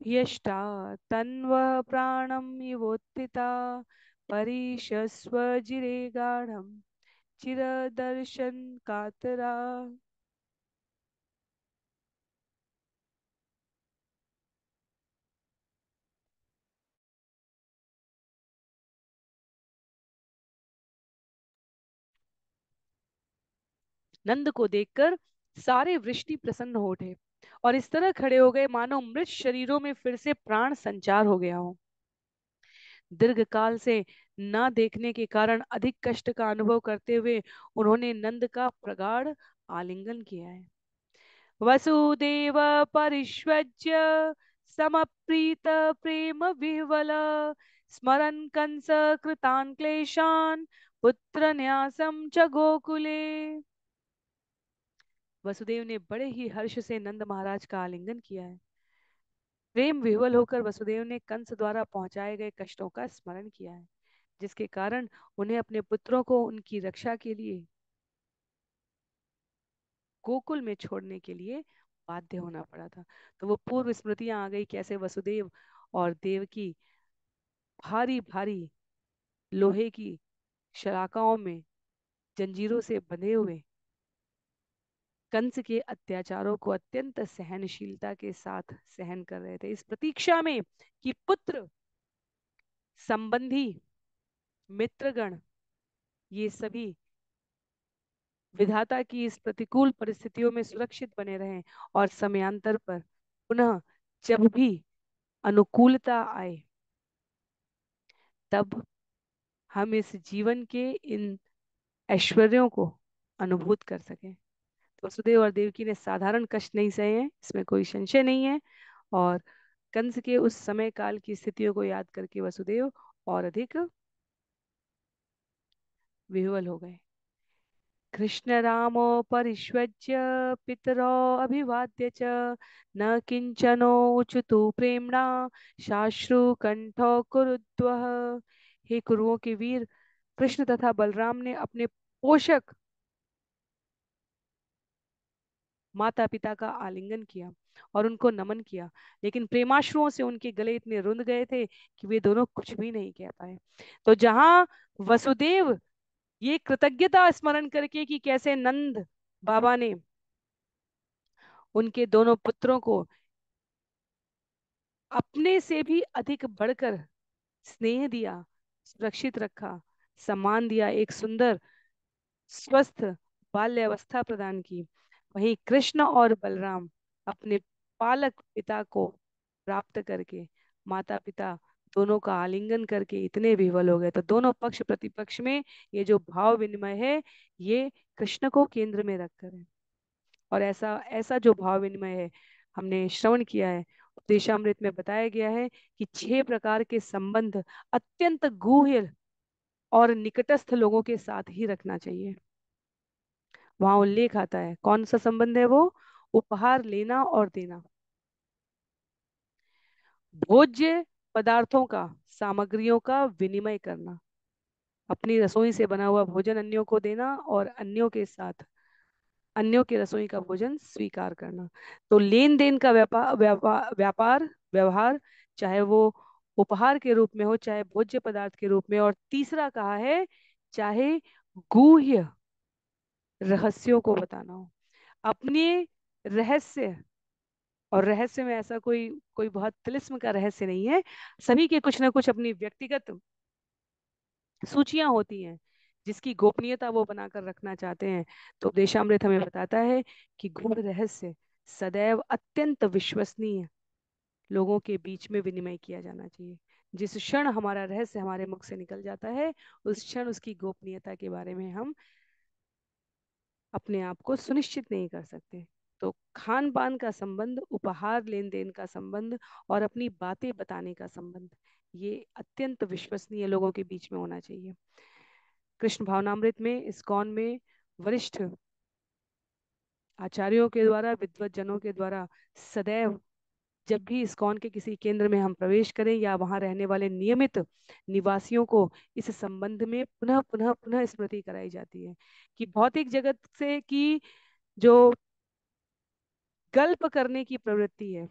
यष्टा तन्वः प्राणम इवोत्थिता परिशस्व जिरे गाढ़म चिरदर्शन कातरा। नंद को देखकर सारे वृष्टि प्रसन्न हो उठे और इस तरह खड़े हो गए मानो मृत शरीरों में फिर से प्राण संचार हो गया हो। दीर्घ काल से न देखने के कारण अधिक कष्ट का अनुभव करते हुए उन्होंने नंद का प्रगाढ़ आलिंगन किया है। वसुदेव परिष्वज्य समप्रीत प्रेम विह्वल स्मरन् कंस कृतान् क्लेशान् पुत्र न्यासम च गोकुले। वसुदेव ने बड़े ही हर्ष से नंद महाराज का आलिंगन किया है। प्रेम विह्वल होकर वसुदेव ने कंस द्वारा पहुंचाए गए कष्टों का स्मरण किया है, जिसके कारण उन्हें अपने पुत्रों को उनकी रक्षा के लिए गोकुल में छोड़ने के लिए बाध्य होना पड़ा था। तो वो पूर्व स्मृतियां आ गई कैसे वसुदेव और देवकी भारी भारी लोहे की शलाकाओं में जंजीरों से बंधे हुए कंस के अत्याचारों को अत्यंत सहनशीलता के साथ सहन कर रहे थे, इस प्रतीक्षा में कि पुत्र, संबंधी, मित्रगण ये सभी विधाता की इस प्रतिकूल परिस्थितियों में सुरक्षित बने रहें और समयांतर पर पुनः जब भी अनुकूलता आए तब हम इस जीवन के इन ऐश्वर्यों को अनुभूत कर सकें। तो वसुदेव और देवकी ने साधारण कष्ट नहीं सहे हैं, इसमें कोई संशय नहीं है। और कंस के उस समय काल की स्थितियों को याद करके वसुदेव और अधिक विह्वल हो गए। कृष्ण रामो परिष्वज्य पितरो अभिवाद्य च न किंचनो उचतु प्रेम्णा शाश्रु कंठो कुरुद्वः। हे कुरुओं के वीर, कृष्ण तथा बलराम ने अपने पोषक माता पिता का आलिंगन किया और उनको नमन किया, लेकिन प्रेमाश्रुओं से उनके गले इतने रुंध गए थे कि वे दोनों कुछ भी नहीं कह पाए। तो जहां वसुदेव ये कृतज्ञता स्मरण करके कि कैसे नंद बाबा ने उनके दोनों पुत्रों को अपने से भी अधिक बढ़कर स्नेह दिया, सुरक्षित रखा, सम्मान दिया, एक सुंदर स्वस्थ बाल्य अवस्था प्रदान की, वहीं कृष्ण और बलराम अपने पालक पिता को प्राप्त करके माता पिता दोनों का आलिंगन करके इतने विह्वल हो गए। तो दोनों पक्ष प्रतिपक्ष में ये जो भाव विनिमय है, ये कृष्ण को केंद्र में रखकर है। और ऐसा ऐसा जो भाव विनिमय है हमने श्रवण किया है, उपदेशामृत में बताया गया है कि 6 प्रकार के संबंध अत्यंत गूढ़ और निकटस्थ लोगों के साथ ही रखना चाहिए। वहां उल्लेख आता है, कौन सा संबंध है वो? उपहार लेना और देना, भोज्य पदार्थों का, सामग्रियों का विनिमय करना, अपनी रसोई से बना हुआ भोजन अन्यों को देना और अन्यों के साथ अन्यों के रसोई का भोजन स्वीकार करना। तो लेन देन का व्यापार व्यापार व्यापार व्यवहार, चाहे वो उपहार के रूप में हो चाहे भोज्य पदार्थ के रूप में। और तीसरा कहा है, चाहे गूह्य रहस्यों को बताना हो, अपने रहस्य। और रहस्य में ऐसा कोई कोई बहुत तिलिस्म का रहस्य नहीं है, सभी के कुछ ना कुछ अपनी व्यक्तिगत सूचियां होती हैं जिसकी गोपनीयता वो बनाकर रखना चाहते हैं। तो उपदेशामृत हमें बताता है कि गूढ़ रहस्य सदैव अत्यंत विश्वसनीय लोगों के बीच में विनिमय किया जाना चाहिए। जिस क्षण हमारा रहस्य हमारे मुख से निकल जाता है, उस क्षण उसकी गोपनीयता के बारे में हम अपने आप को सुनिश्चित नहीं कर सकते। तो खान पान का संबंध, उपहार लेन देन का संबंध और अपनी बातें बताने का संबंध, ये अत्यंत विश्वसनीय लोगों के बीच में होना चाहिए। कृष्ण भावनामृत में, इस्कॉन में वरिष्ठ आचार्यों के द्वारा, विद्वत जनों के द्वारा सदैव जब भी इस्कॉन के किसी केंद्र में हम प्रवेश करें या वहां रहने वाले नियमित निवासियों को इस संबंध में पुनः पुनः पुनः स्मृति कराई जाती है कि भौतिक जगत से की जो गल्प करने की प्रवृत्ति है,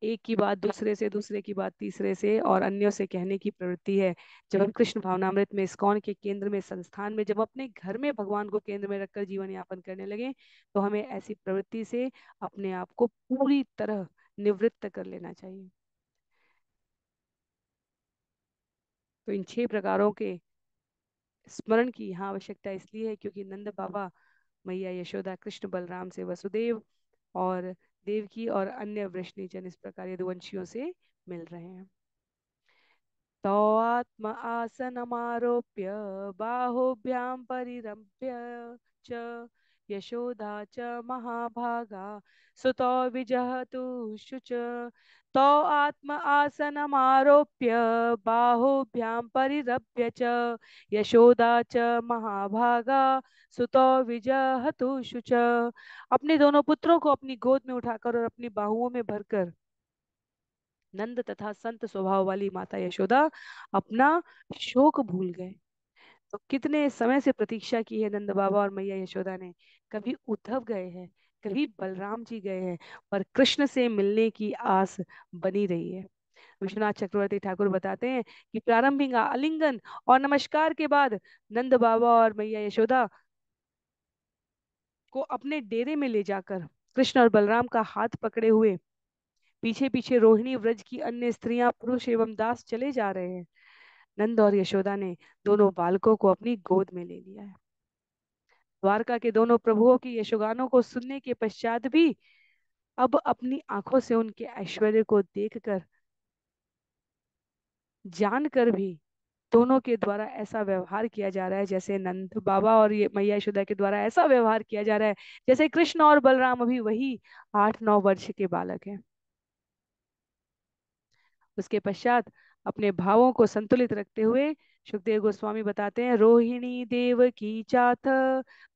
एक की बात दूसरे से, दूसरे की बात तीसरे से और अन्यों से कहने की प्रवृत्ति है, जब हम कृष्ण भावनामृत में, इस्कॉन के केंद्र में, संस्थान में, जब अपने घर में भगवान को केंद्र में रखकर जीवन यापन करने लगे, तो हमें ऐसी प्रवृत्ति से अपने आप को पूरी तरह निवृत्त कर लेना चाहिए। तो इन 6 प्रकारों के स्मरण की यहाँ आवश्यकता इसलिए है क्योंकि नंद बाबा, मैया यशोदा, कृष्ण बलराम से वसुदेव और देवकी और अन्य वृष्णिजन इस प्रकार यदुवंशियों से मिल रहे हैं। तौ आत्म आसनमारोप्य बाहुभ्यां परिरम्भ्य च यशोदा च महाभागा सुतौ विजहतु शुच। तौ आत्म आसनमारोप्य बाहुभ्यां परिरम्भ्य च यशोदा च महाभागा सुतौ विजहतु शुच। अपने दोनों पुत्रों को अपनी गोद में उठाकर और अपनी बाहुओं में भरकर नंद तथा संत स्वभाव वाली माता यशोदा अपना शोक भूल गए। तो कितने समय से प्रतीक्षा की है नंद बाबा और मैया यशोदा ने, कभी उद्धव गए हैं, कभी बलराम जी गए हैं, पर कृष्ण से मिलने की आस बनी रही है। विश्वनाथ चक्रवर्ती ठाकुर बताते हैं कि प्रारंभिक आलिंगन और नमस्कार के बाद नंद बाबा और मैया यशोदा को अपने डेरे में ले जाकर कृष्ण और बलराम का हाथ पकड़े हुए पीछे पीछे रोहिणी व्रज की अन्य स्त्रियां, पुरुष एवं दास चले जा रहे हैं। नंद और यशोदा ने दोनों बालकों को अपनी गोद में ले लिया है। द्वारका के दोनों प्रभुओं की यशोगानों को सुनने के पश्चात भी अब अपनी आंखों से उनके ऐश्वर्य को देखकर, जानकर भी दोनों के द्वारा ऐसा व्यवहार किया जा रहा है जैसे नंद बाबा और ये मैया यशोदा के द्वारा ऐसा व्यवहार किया जा रहा है जैसे कृष्ण और बलराम अभी वही 8-9 वर्ष के बालक हैं। उसके पश्चात अपने भावों को संतुलित रखते हुए सुखदेव गोस्वामी बताते हैं, रोहिणी देव की चाथ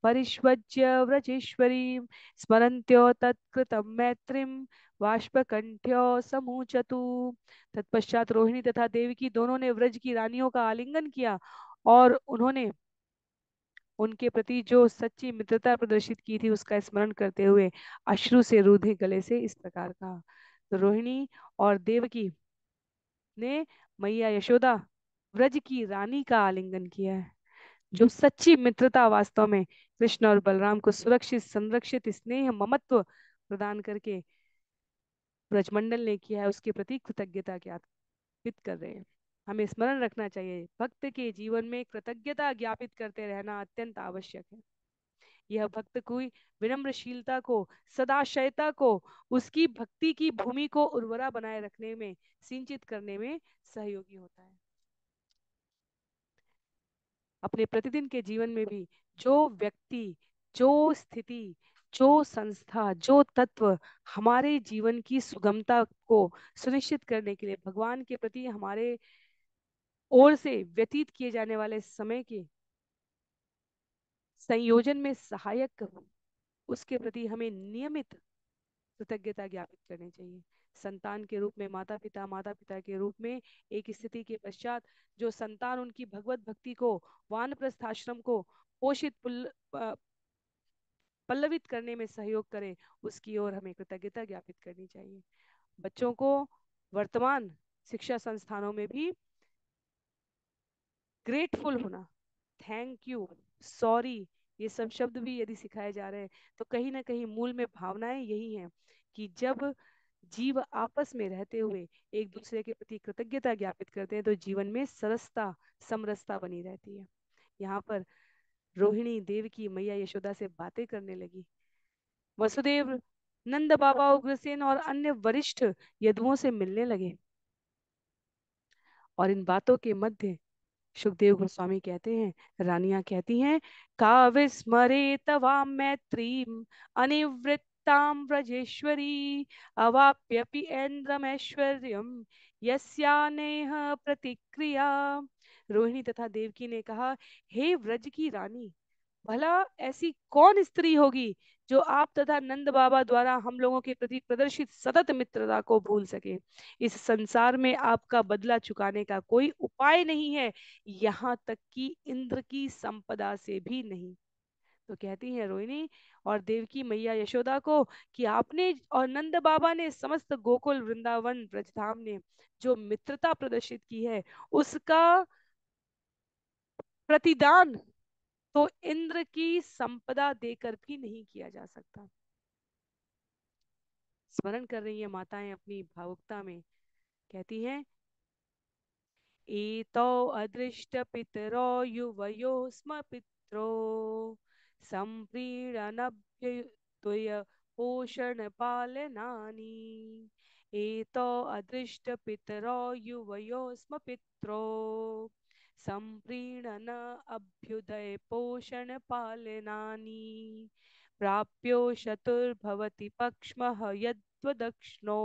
परिष्वज्य व्रजेश्वरी स्मरन्त्यो तत्कृतं मैत्रीम वाष्पकंठ्यो समूचतु। तत्पश्चात रोहिणी तथा देवकी दोनों ने व्रज की रानियों का आलिंगन किया और उन्होंने उनके प्रति जो सच्ची मित्रता प्रदर्शित की थी उसका स्मरण करते हुए अश्रु से रूधे गले से इस प्रकार कहा। तो रोहिणी और देवकी ने मैया यशोदा व्रज की रानी का आलिंगन किया है। जो सच्ची मित्रता वास्तव में कृष्ण और बलराम को सुरक्षित संरक्षित स्नेह ममत्व प्रदान करके ब्रजमंडल ने किया है, उसके प्रति कृतज्ञता ज्ञापित कर रहे हैं। हमें स्मरण रखना चाहिए, भक्त के जीवन में कृतज्ञता ज्ञापित करते रहना अत्यंत आवश्यक है। यह भक्त की विनम्रशीलता को, सदाशयता को, उसकी भक्ति की भूमि को उर्वरा बनाए रखने में, सिंचित करने में सहयोगी होता है। अपने प्रतिदिन के जीवन में भी जो व्यक्ति, जो स्थिति, जो संस्था, जो तत्व हमारे जीवन की सुगमता को सुनिश्चित करने के लिए भगवान के प्रति हमारे ओर से व्यतीत किए जाने वाले समय के संयोजन में सहायक हो, उसके प्रति हमें नियमित कृतज्ञता ज्ञापित करनी चाहिए। संतान के रूप में माता पिता, माता पिता के रूप में एक स्थिति के पश्चात जो संतान उनकी भगवत भक्ति को, वानप्रस्थ आश्रम को पोषित पल्लवित करने में सहयोग करे, उसकी ओर हमें कृतज्ञता ज्ञापित करनी चाहिए। बच्चों को वर्तमान शिक्षा संस्थानों में भी ग्रेटफुल होना, थैंक यू, सॉरी, ये सब शब्द भी यदि सिखाए जा रहे हैं तो कहीं ना कहीं मूल में भावनाएं यही हैं कि जब जीव आपस में रहते हुए एक दूसरे के प्रति कृतज्ञता ज्ञापित करते हैं तो जीवन में सरसता, समरसता बनी रहती है। यहाँ पर रोहिणी देवकी मैया यशोदा से बातें करने लगी। वसुदेव, नंद बाबा, उग्रसेन और अन्य वरिष्ठ यदुओं से मिलने लगे और इन बातों के मध्य सुखदेव गोस्वामी कहते हैं, रानियां कहती हैं, का विस्मरे तवाम मैत्रीम अनिवृत्ताम व्रजेश्वरी अवाप्यपि ऐन्द्रमैश्वर्यम यस्यानेह प्रतिक्रिया। रोहिणी तथा देवकी ने कहा, हे व्रज की रानी, भला ऐसी कौन स्त्री होगी जो आप तथा नंद बाबा द्वारा हम लोगों के प्रति प्रदर्शित सतत मित्रता को भूल सके। इस संसार में आपका बदला चुकाने का कोई उपाय नहीं है, यहाँ तक कि इंद्र की संपदा से भी नहीं। तो कहती है रोहिणी और देवकी मैया यशोदा को कि आपने और नंद बाबा ने समस्त गोकुल वृंदावन ब्रजधाम ने जो मित्रता प्रदर्शित की है उसका प्रतिदान तो इंद्र की संपदा देकर भी नहीं किया जा सकता। स्मरण कर रही है माताएं अपनी भावुकता में, कहती हैं, एतौ अदृष्ट पितरो युवयो स्म पित्रो संप्रीणनभ्युदय पोषण पालनानि। एतौ अदृष्ट पितरो युवयो स्म पित्रो संप्रीणन अभ्युदय पोषण पालनानि प्राप्यो शतुर्भवति पक्ष्मः यद्वदक्ष्णो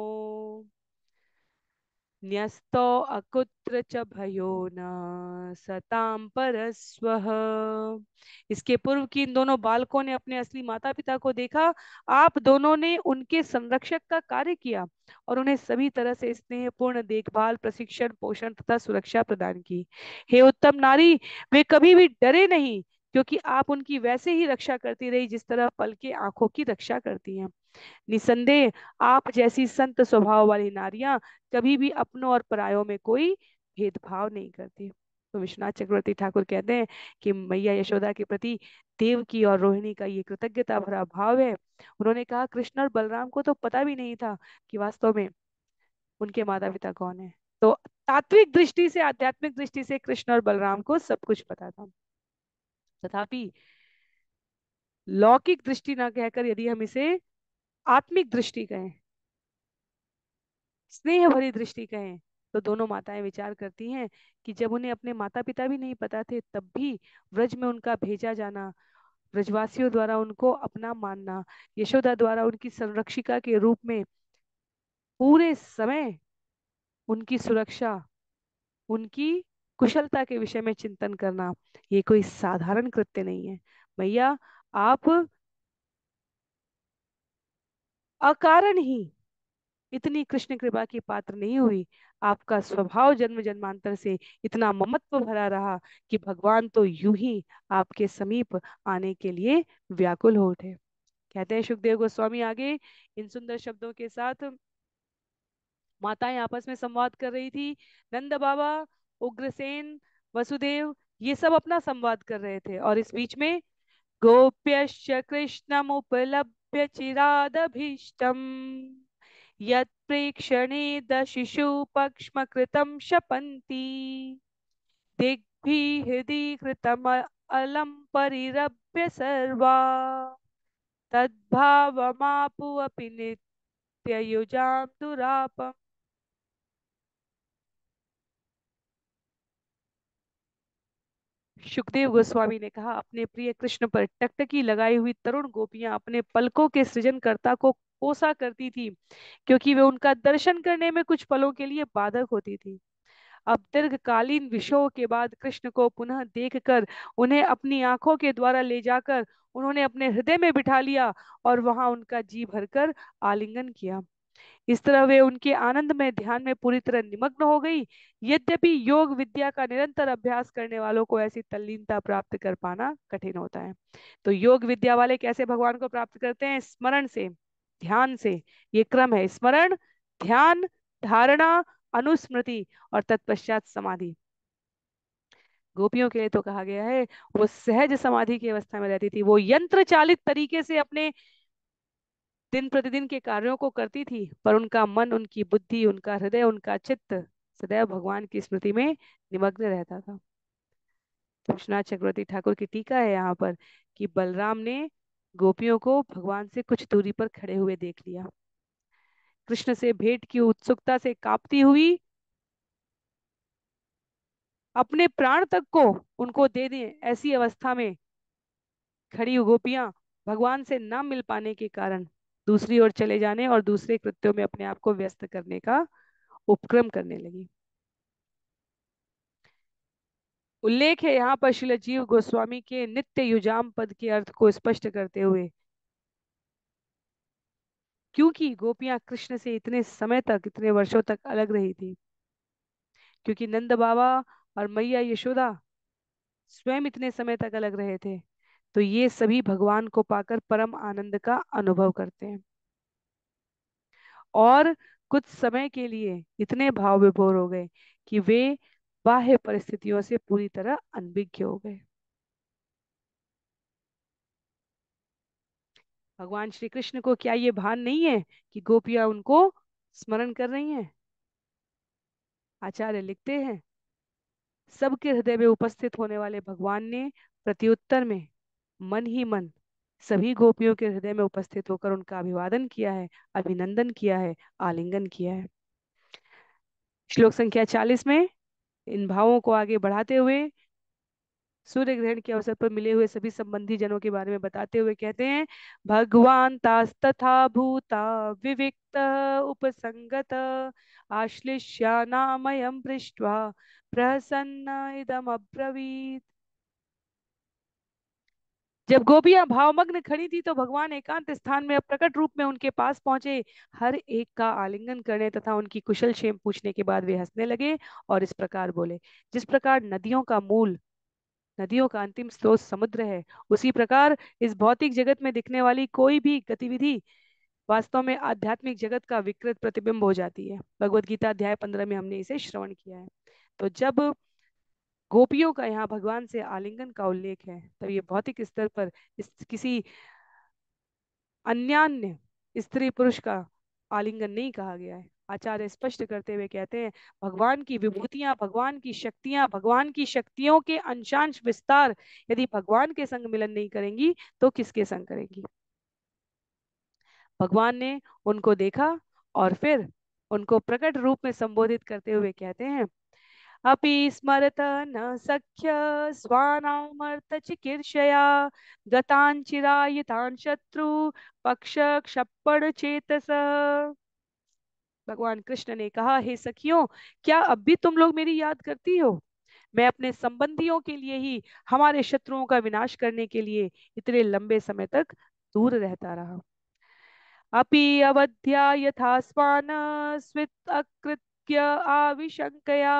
न्यस्तो अकुत्र च भयो न सताम परस्वः। इसके पूर्व की इन दोनों बालकों ने अपने असली माता पिता को देखा। आप दोनों ने उनके संरक्षक का कार्य किया और उन्हें सभी तरह से स्नेहपूर्ण देखभाल, प्रशिक्षण, पोषण तथा सुरक्षा प्रदान की। हे उत्तम नारी, वे कभी भी डरे नहीं, क्योंकि आप उनकी वैसे ही रक्षा करती रही जिस तरह पल के आंखों की रक्षा करती हैं। निसंदेह आप जैसी संत स्वभाव वाली नारियां कभी भी अपनों और परायों में कोई भेदभाव नहीं करती। तो विश्वनाथ चक्रवर्ती ठाकुर कहते हैं कि मैया यशोदा के प्रति देवकी और रोहिणी का ये कृतज्ञता भरा भाव है। उन्होंने कहा, कृष्ण और बलराम को तो पता भी नहीं था कि वास्तव में उनके माता पिता कौन है। तो तात्विक दृष्टि से, आध्यात्मिक दृष्टि से कृष्ण और बलराम को सब कुछ पता था। तथापि लौकिक दृष्टि ना कहकर यदि हम इसे आत्मिक दृष्टि कहें, स्नेह भरी दृष्टि कहें, तो दोनों माताएं विचार करती हैं कि जब उन्हें अपने माता पिता भी नहीं पता थे तब भी व्रज में उनका भेजा जाना, ब्रजवासियों द्वारा उनको अपना मानना, यशोदा द्वारा उनकी संरक्षिका के रूप में पूरे समय उनकी सुरक्षा, उनकी कुशलता के विषय में चिंतन करना, ये कोई साधारण कृत्य नहीं है। भैया, आप अकारण ही इतनी कृष्ण कृपा की पात्र नहीं हुई। आपका स्वभाव जन्म जन्मांतर से इतना ममत्व भरा रहा कि भगवान तो यूं ही आपके समीप आने के लिए व्याकुल हो उठे। कहते हैं सुखदेव गोस्वामी आगे इन सुंदर शब्दों के साथ, माताएं आपस में संवाद कर रही थी। नंद बाबा, उग्रसेन, वसुदेव, ये सब अपना संवाद कर रहे थे, और इस बीच में गोप्यश्च कृष्णमुपलभ्य चिरादभीष्टम् यत्प्रेक्षणे दशिशुपक्ष्मकृतं शपन्ति दिग्भिः हृदि कृतम् अलम् परिरभ्य सर्वा तद्भावमापु अपि नित्ययुजां दुरापम्। सुखदेव गोस्वामी ने कहा, अपने प्रिय कृष्ण पर टकटकी लगाई हुई तरुण गोपियां अपने पलकों के सृजनकर्ता को कोसा करती थी, क्योंकि वे उनका दर्शन करने में कुछ पलों के लिए बाधक होती थी। अब दीर्घकालीन विषयों के बाद कृष्ण को पुनः देखकर उन्हें अपनी आंखों के द्वारा ले जाकर उन्होंने अपने हृदय में बिठा लिया और वहां उनका जी भरकर आलिंगन किया। इस तरह वे उनके आनंद में ध्यान में पूरी तरह निमग्न हो गई। यद्यपि योग विद्या का निरंतर अभ्यास करने वालों को ऐसी तल्लीनता प्राप्त कर पाना कठिन होता है। तो योग विद्या वाले कैसे भगवान को प्राप्त करते हैं? स्मरण से, ध्यान से। ये क्रम है: स्मरण, ध्यान, धारणा, अनुस्मृति और तत्पश्चात समाधि। गोपियों के लिए तो कहा गया है वो सहज समाधि की अवस्था में रहती थी, वो यंत्र चालित तरीके से अपने दिन प्रतिदिन के कार्यों को करती थी, पर उनका मन, उनकी बुद्धि, उनका हृदय, उनका चित्त सदैव भगवान की स्मृति में निमग्न रहता था। विश्वनाथ चक्रवर्ती ठाकुर की टीका है यहाँ पर कि बलराम ने गोपियों को भगवान से कुछ दूरी पर खड़े हुए देख लिया। कृष्ण से भेंट की उत्सुकता से कांपती हुई, अपने प्राण तक को उनको दे दें ऐसी अवस्था में खड़ी गोपियां भगवान से ना मिल पाने के कारण दूसरी ओर चले जाने और दूसरे कृत्यों में अपने आप को व्यस्त करने का उपक्रम करने लगी। उल्लेख है यहाँ पर श्रील जीव गोस्वामी के नित्य युजाम पद के अर्थ को स्पष्ट करते हुए, क्योंकि गोपियां कृष्ण से इतने समय तक, इतने वर्षों तक अलग रही थी, क्योंकि नंद बाबा और मैया यशोदा स्वयं इतने समय तक अलग रहे थे, तो ये सभी भगवान को पाकर परम आनंद का अनुभव करते हैं और कुछ समय के लिए इतने भाव विभोर हो गए कि वे बाह्य परिस्थितियों से पूरी तरह अनभिज्ञ हो गए। भगवान श्री कृष्ण को क्या ये भान नहीं है कि गोपियां उनको स्मरण कर रही हैं? आचार्य लिखते हैं, सबके हृदय में उपस्थित होने वाले भगवान ने प्रत्युत्तर में मन ही मन सभी गोपियों के हृदय में उपस्थित होकर उनका अभिवादन किया है, अभिनंदन किया है, आलिंगन किया है। श्लोक संख्या 40 में इन भावों को आगे बढ़ाते हुए सूर्य ग्रहण के अवसर पर मिले हुए सभी संबंधी जनों के बारे में बताते हुए कहते हैं, भगवान तास्तथा भूता विविक्त उपसंगत आश्लिष्यानामयम् पृष्ट्वा प्रसन्न इदम अब्रवीत। जब गोपियां भावमग्न खड़ी थी तो भगवान एकांत स्थान में प्रकट रूप में उनके पास पहुंचे। हर एक का आलिंगन करने तथा उनकी कुशल क्षेम पूछने के बाद वे हंसने लगे और इस प्रकार बोले, जिस प्रकार नदियों का मूल, नदियों का अंतिम स्रोत समुद्र है, उसी प्रकार इस भौतिक जगत में दिखने वाली कोई भी गतिविधि वास्तव में आध्यात्मिक जगत का विकृत प्रतिबिंब हो जाती है। भगवत गीता अध्याय 15 में हमने इसे श्रवण किया है। तो जब गोपियों का यहाँ भगवान से आलिंगन का उल्लेख है, तब ये भौतिक स्तर पर किसी अन्यान्य स्त्री पुरुष का आलिंगन नहीं कहा गया है। आचार्य स्पष्ट करते हुए कहते हैं, भगवान की विभूतियां, भगवान की शक्तियां, भगवान की शक्तियों के अंशांश विस्तार यदि भगवान के संग मिलन नहीं करेंगी तो किसके संग करेंगी? भगवान ने उनको देखा और फिर उनको प्रकट रूप में संबोधित करते हुए कहते हैं, अपि स्मरत न सख्य स्वानामर्थ चिकीर्षया गतान चिरायतान शत्रु पक्ष क्षप्पण चेतस। भगवान कृष्ण ने कहा, हे सखियों, क्या अब भी तुम लोग मेरी याद करती हो? मैं अपने संबंधियों के लिए ही, हमारे शत्रुओं का विनाश करने के लिए इतने लंबे समय तक दूर रहता रहा। अपि अवध्या यथास्मान स्वित अकृत्य आविशंकया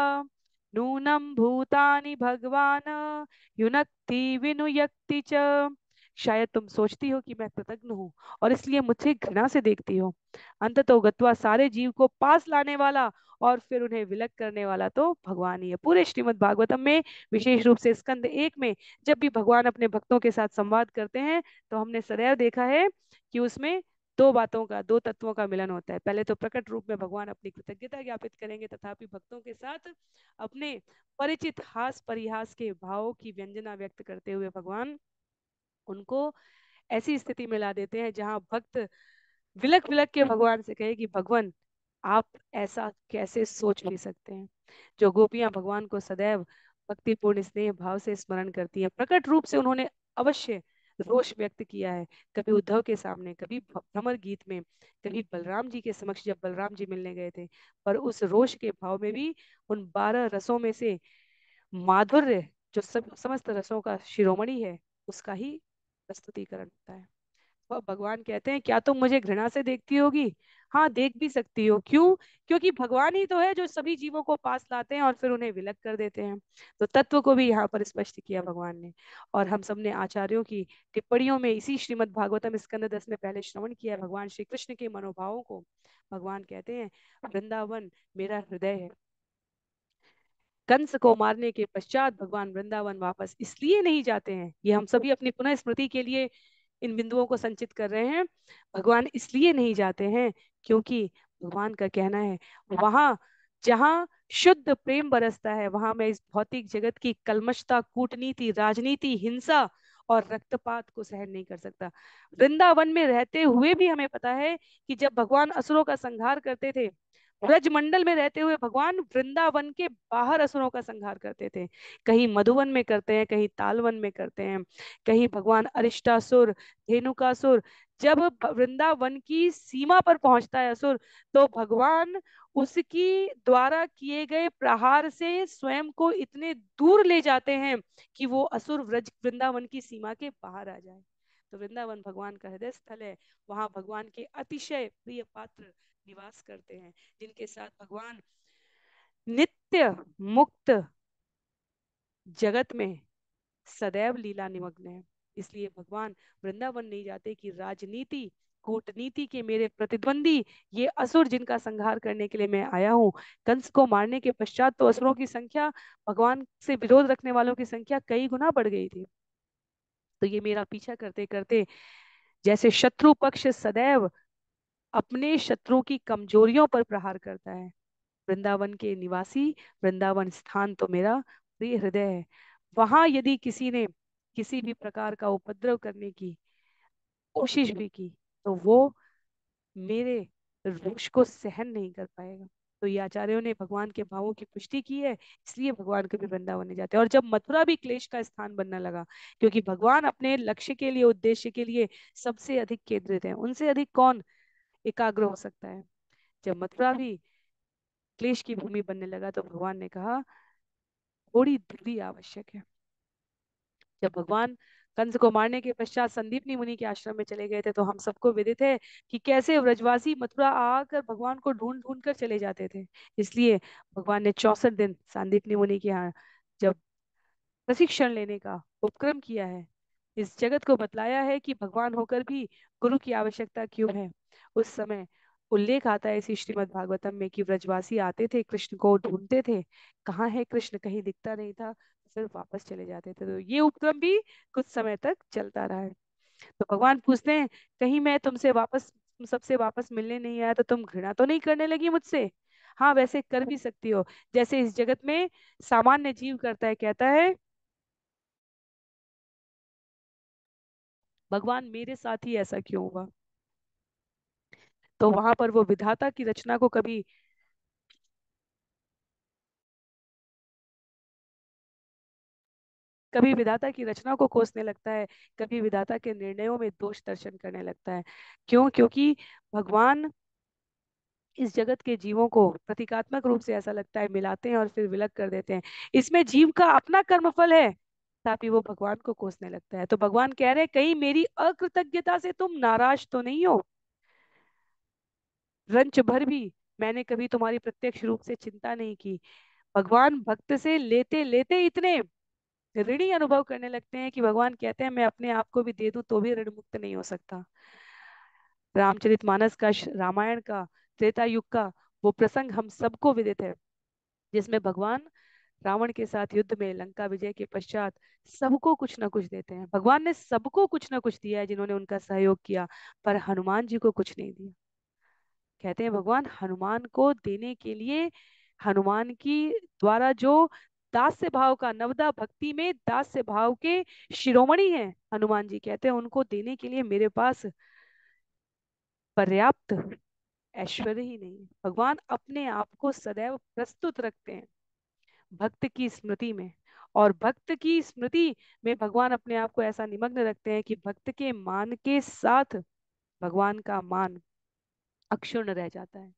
नूनम भूतानि भगवान युनक्ति विनुयक्ति च। शायद तुम सोचती हो कि मैं कृतज्ञ हूँ और इसलिए मुझे घृणा से देखती हो। अंततो गत्वा सारे जीव को पास लाने वाला और फिर उन्हें विलग करने वाला तो भगवान ही है। पूरे श्रीमद् भागवतम में, विशेष रूप से स्कंद एक में, जब भी भगवान अपने भक्तों के साथ संवाद करते हैं तो हमने सदैव देखा है कि उसमें दो बातों का, दो तत्वों का मिलन होता है। पहले तो प्रकट रूप में भगवान अपनी कृतज्ञता ज्ञापित करेंगे, तथापि भक्तों के साथ अपने परिचित हास परिहास के भावों की व्यंजना व्यक्त करते हुए भगवान उनको ऐसी स्थिति में ला देते हैं जहां भक्त विलक विलक के भगवान से कहे कि भगवान, आप ऐसा कैसे सोच भी सकते हैं। जो गोपियां भगवान को सदैव भक्तिपूर्ण स्नेह भाव से स्मरण करती हैं, प्रकट रूप से उन्होंने अवश्य रोष व्यक्त किया है, कभी उद्धव के सामने, कभी भ्रमर गीत में, कभी बलराम जी के समक्ष जब बलराम जी मिलने गए थे। पर उस रोष के भाव में भी उन 12 रसों में से माधुर्य, जो सब समस्त रसों का शिरोमणि है, उसका ही प्रस्तुतिकरण होता है। वह भगवान कहते हैं, क्या तुम मुझे घृणा से देखती होगी? हाँ, देख भी सकती हो। क्यों? क्योंकि भगवान ही तो है जो सभी जीवों को पास लाते हैं और फिर उन्हें विलग कर देते हैं। तो तत्व को भी यहाँ पर स्पष्ट किया भगवान ने। और हम सबने आचार्यों की टिप्पणियों में इसी श्रीमद् भागवतम स्कंद 10 में पहले श्रवण किया है भगवान श्री कृष्ण के मनोभावों को। भगवान कहते हैं, वृंदावन मेरा हृदय है। कंस को मारने के पश्चात भगवान वृंदावन वापस इसलिए नहीं जाते हैं, ये हम सभी अपनी पुनः स्मृति के लिए इन बिंदुओं को संचित कर रहे हैं। भगवान इसलिए नहीं जाते हैं क्योंकि भगवान का कहना है, वहां जहां शुद्ध प्रेम बरसता है, वहां मैं इस भौतिक जगत की कलमशता, कूटनीति, राजनीति, हिंसा और रक्तपात को सहन नहीं कर सकता। वृंदावन में रहते हुए भी हमें पता है कि जब भगवान असुरों का संहार करते थे, ब्रजमंडल में रहते हुए भगवान वृंदावन के बाहर असुरों का संहार करते थे। कहीं मधुवन में करते हैं, कहीं तालवन में करते हैं, कहीं भगवान अरिष्टासुर, धेनुकासुर। जब वृंदावन की सीमा पर पहुंचता है असुर, तो भगवान उसकी द्वारा किए गए प्रहार से स्वयं को इतने दूर ले जाते हैं कि वो असुर व्रज वृंदावन की सीमा के बाहर आ जाए। तो वृंदावन भगवान का हृदय स्थल है। वहां भगवान के अतिशय प्रिय पात्र निवास करते हैं, जिनके साथ भगवान नित्य मुक्त जगत में सदैव लीला निमग्न है। इसलिए भगवान वृंदावन नहीं जाते कि राजनीति, कूटनीति के मेरे प्रतिद्वंदी, ये असुर जिनका संहार करने के लिए मैं आया हूँ। कंस को मारने के पश्चात तो असुरों की संख्या, भगवान से विरोध रखने वालों की संख्या कई गुना बढ़ गई थी। तो ये मेरा पीछा करते करते, जैसे शत्रु पक्ष सदैव अपने शत्रु की कमजोरियों पर प्रहार करता है, वृंदावन के निवासी, वृंदावन स्थान तो मेरा प्रिय हृदय है। वहां यदि किसी ने किसी भी प्रकार का उपद्रव करने की कोशिश भी की, तो वो मेरे रोष को सहन नहीं कर पाएगा। तो ये आचार्यों ने भगवान के भावों की पुष्टि की है, इसलिए भगवान कभी वृंदावन नहीं जाते। और जब मथुरा भी क्लेश का स्थान बनने लगा, क्योंकि भगवान अपने लक्ष्य के लिए, उद्देश्य के लिए सबसे अधिक केंद्रित है, उनसे अधिक कौन एकाग्र हो सकता है। जब मथुरा भी क्लेश की भूमि बनने लगा, तो भगवान ने कहा, थोड़ी दूरी आवश्यक है। जब भगवान कंस को मारने के पश्चात संदीपनी मुनि के आश्रम में चले गए थे, तो हम सबको विदित है कि कैसे व्रजवासी मथुरा आकर भगवान को ढूंढ ढूंढ कर चले जाते थे। इसलिए भगवान ने 64 दिन संदीपनी मुनि के यहाँ जब प्रशिक्षण लेने का उपक्रम किया है, इस जगत को बतलाया है कि भगवान होकर भी गुरु की आवश्यकता क्यों है। उस समय उल्लेख आता है इसी श्रीमद् भागवतम में कि व्रजवासी आते थे, कृष्ण को ढूंढते थे, कहाँ है कृष्ण, कहीं दिखता नहीं था, फिर वापस चले जाते थे। तो ये उपक्रम भी कुछ समय तक चलता रहा है। तो भगवान पूछते हैं, कहीं मैं तुमसे वापस, तुम सबसे वापस मिलने नहीं आया तो तुम घृणा तो नहीं करने लगी मुझसे? हाँ, वैसे कर भी सकती हो, जैसे इस जगत में सामान्य जीव करता है, कहता है भगवान मेरे साथ ही ऐसा क्यों हुआ। तो वहां पर वो विधाता की रचना को कभी कभी विधाता की रचना को कोसने लगता है, कभी विधाता के निर्णयों में दोष दर्शन करने लगता है। क्यों? क्योंकि भगवान इस जगत के जीवों को प्रतीकात्मक रूप से ऐसा लगता है मिलाते हैं और फिर विलग कर देते हैं। इसमें जीव का अपना कर्मफल है, तभी वो भगवान को कोसने लगता है। तो भगवान कह रहे हैं कहीं मेरी अकृतज्ञता से तुम नाराज तो नहीं हो। रंच भर भी मैंने कभी तुम्हारी प्रत्यक्ष रूप से चिंता नहीं की। भगवान भक्त से लेते लेते इतने ऋणी अनुभव करने लगते हैं कि भगवान कहते हैं मैं अपने आप को भी दे दूं तो भी ऋण मुक्त नहीं हो सकता। रामचरितमानस का, रामायण का, त्रेता युग का वो प्रसंग हम सबको विदित है, जिसमें भगवान रावण के साथ युद्ध में लंका विजय के पश्चात सबको कुछ ना कुछ देते हैं। भगवान ने सबको कुछ ना कुछ दिया है जिन्होंने उनका सहयोग किया, पर हनुमान जी को कुछ नहीं दिया। कहते हैं भगवान हनुमान को देने के लिए, हनुमान की द्वारा जो दास्य भाव का, नवदा भक्ति में दास्य भाव के शिरोमणि हैं हनुमान जी, कहते हैं उनको देने के लिए मेरे पास पर्याप्त ऐश्वर्य ही नहीं है। भगवान अपने आप को सदैव प्रस्तुत रखते हैं भक्त की स्मृति में, और भक्त की स्मृति में भगवान अपने आप को ऐसा निमग्न रखते हैं कि भक्त के मान के साथ भगवान का मान अक्षुण्ण रह जाता है।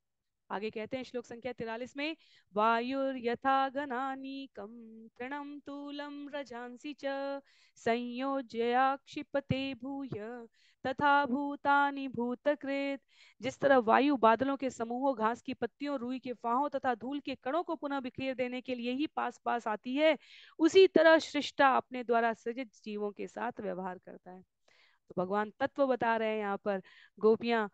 आगे कहते हैं श्लोक संख्या 43 में, वायुर्यथा गणानीकं तृणं तूलं रजांसि च संयोज्य क्षिपते भूय तथा भूतानि भूतकृत। जिस तरह वायु बादलों के समूहों, घास की पत्तियों, रुई के फाहों तथा धूल के कणों को पुनः बिखेर देने के लिए ही पास पास आती है, उसी तरह सृष्टा अपने द्वारा सृजित जीवों के साथ व्यवहार करता है। तो भगवान तत्व बता रहे हैं यहाँ पर। गोपियां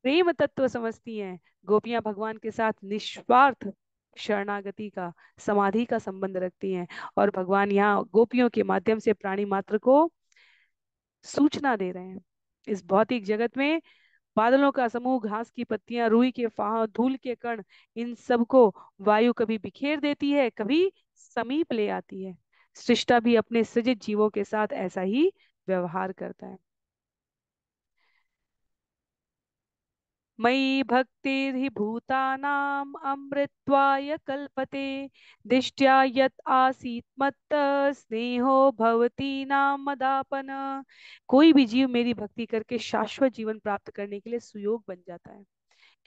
प्रेम तत्व समझती हैं, गोपियां भगवान के साथ निस्वार्थ शरणागति का, समाधि का संबंध रखती हैं, और भगवान यहाँ गोपियों के माध्यम से प्राणी मात्र को सूचना दे रहे हैं। इस भौतिक जगत में बादलों का समूह, घास की पत्तियां, रुई के फाह, धूल के कण, इन सब को वायु कभी बिखेर देती है, कभी समीप ले आती है। सृष्टा भी अपने सृजित जीवों के साथ ऐसा ही व्यवहार करता है। मयि भक्तिर्हि भूतानाम् अमृत्वाय कल्पते दिष्ट्या यत् आसीत् मत्त स्नेहो भवती नाम मदापन। कोई भी जीव मेरी भक्ति करके शाश्वत जीवन प्राप्त करने के लिए सुयोग बन जाता है,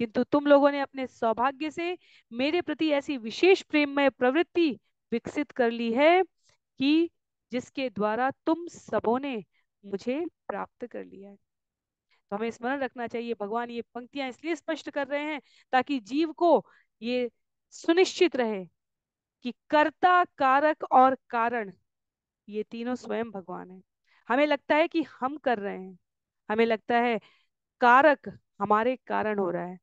किंतु तुम लोगों ने अपने सौभाग्य से मेरे प्रति ऐसी विशेष प्रेममय प्रवृत्ति विकसित कर ली है कि जिसके द्वारा तुम सबों ने मुझे प्राप्त कर लिया है। तो हमें स्मरण रखना चाहिए, भगवान ये पंक्तियां इसलिए स्पष्ट कर रहे हैं ताकि जीव को ये सुनिश्चित रहे कि कर्ता, कारक और कारण ये तीनों स्वयं भगवान है। हमें लगता है कि हम कर रहे हैं, हमें लगता है कारक हमारे कारण हो रहा है,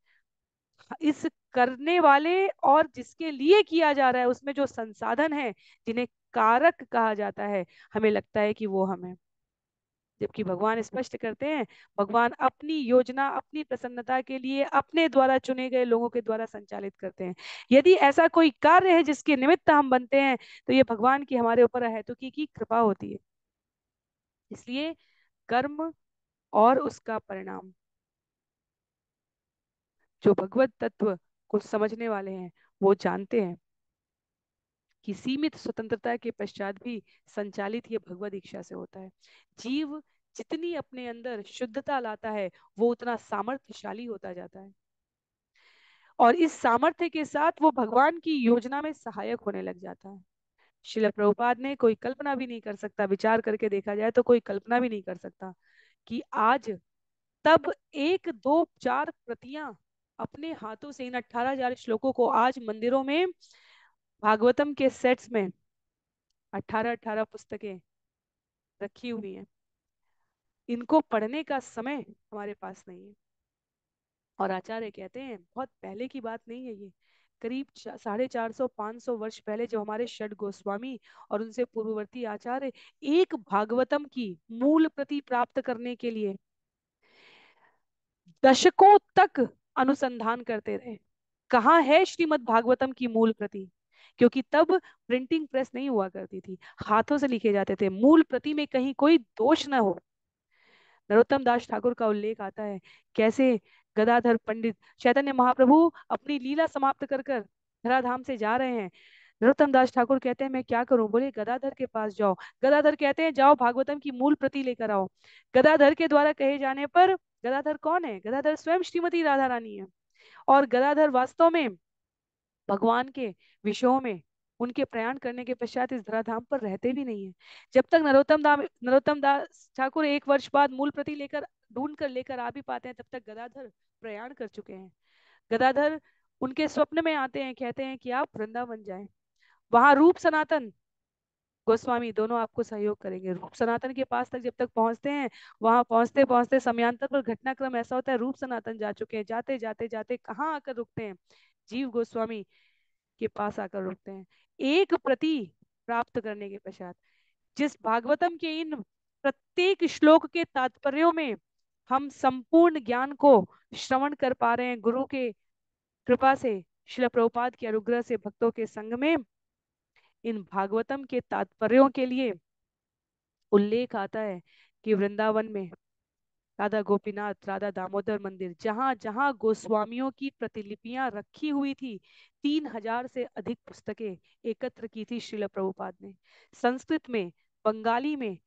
इस करने वाले और जिसके लिए किया जा रहा है उसमें जो संसाधन है जिन्हें कारक कहा जाता है, हमें लगता है कि वो हम है। जबकि भगवान स्पष्ट करते हैं, भगवान अपनी योजना अपनी प्रसन्नता के लिए अपने द्वारा चुने गए लोगों के द्वारा संचालित करते हैं। यदि ऐसा कोई कार्य है जिसके निमित्त हम बनते हैं, तो ये भगवान की हमारे ऊपर अहेतुकी की कृपा होती है। इसलिए कर्म और उसका परिणाम, जो भगवत तत्व को समझने वाले हैं वो जानते हैं कि सीमित स्वतंत्रता के पश्चात भी संचालित ये भगवत इच्छा से होता है। जीव जितनी अपने अंदर शुद्धता लाता है वो उतना सामर्थ्यशाली होता जाता है, और इस सामर्थ्य के साथ वो भगवान की योजना में सहायक होने लग जाता है। शिला प्रभुपाद ने, कोई कल्पना भी नहीं कर सकता, विचार करके देखा जाए तो कोई कल्पना भी नहीं कर सकता कि आज तब एक दो चार प्रतियां अपने हाथों से इन 18,000 श्लोकों को आज मंदिरों में भागवतम के सेट्स में 18-18 पुस्तकें रखी हुई हैं, इनको पढ़ने का समय हमारे पास नहीं है। और आचार्य कहते हैं बहुत पहले की बात नहीं है ये, करीब 450-500 वर्ष पहले जब हमारे षड गोस्वामी और उनसे पूर्ववर्ती आचार्य एक भागवतम की मूल प्रति प्राप्त करने के लिए दशकों तक अनुसंधान करते रहे, कहाँ है श्रीमद् भागवतम की मूल प्रति, क्योंकि तब प्रिंटिंग प्रेस नहीं हुआ करती थी, हाथों से लिखे जाते थे, मूल प्रति में कहीं कोई दोष न हो। नरोत्तम दास ठाकुर का उल्लेख आता है कैसे गदाधर पंडित चैतन्य महाप्रभु अपनी लीला समाप्त कर कर धराधाम से जा रहे हैं। नरोत्तम दास ठाकुर कहते हैं मैं क्या करूं, बोले गदाधर के पास जाओ। गदाधर कहते हैं जाओ भागवतम की मूल प्रति लेकर आओ। गदाधर के द्वारा कहे जाने पर, गदाधर कौन है, गदाधर स्वयं श्रीमती राधा रानी है। और गदाधर वास्तव में भगवान के विषयों में उनके प्रयाण करने के पश्चात इस धराधाम पर रहते भी नहीं है। जब तक नरोत्तम दास ठाकुर 1 वर्ष बाद मूल प्रति लेकर ढूंढ कर लेकर आ भी पाते हैं, तब तक गदाधर प्रयाण कर चुके हैं। गदाधर उनके स्वप्न में आते हैं, कहते हैं कि आप वृंदावन जाएं, वहां रूप सनातन गोस्वामी दोनों आपको सहयोग करेंगे। रूप सनातन के पास तक जब तक पहुंचते हैं, वहां पहुंचते पहुंचते समयांतर पर घटनाक्रम ऐसा होता है, रूप सनातन जा चुके हैं, जाते जाते जाते कहाँ आकर रुकते हैं, जीव गोस्वामी के पास आकर रुकते हैं। एक प्रति प्राप्त करने के पश्चात जिस भागवतम के इन प्रत्येक श्लोक के तात्पर्यों में हम संपूर्ण ज्ञान को श्रवण कर पा रहे हैं, गुरु के कृपा से, शिल प्रभुपाद के अनुग्रह से, भक्तों के संग में, इन भागवतम के तात्पर्यों के लिए उल्लेख आता है कि वृंदावन में राधा गोपीनाथ, राधा दामोदर मंदिर, जहां जहां गोस्वामियों की प्रतिलिपियां रखी हुई थी, 3,000 से अधिक पुस्तकें एकत्र की थी श्रील प्रभुपाद ने, संस्कृत में, बंगाली में,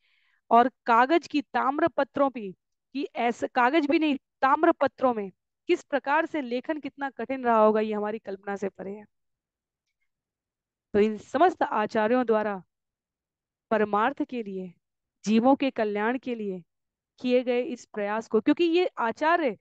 और कागज की ताम्र पत्रों पे, कि ऐसे कागज भी नहीं, ताम्र पत्रों में किस प्रकार से लेखन कितना कठिन रहा होगा, ये हमारी कल्पना से परे है। तो इन समस्त आचार्यों द्वारा परमार्थ के लिए, जीवों के कल्याण के लिए किए गए इस प्रयास को, क्योंकि ये आचार्य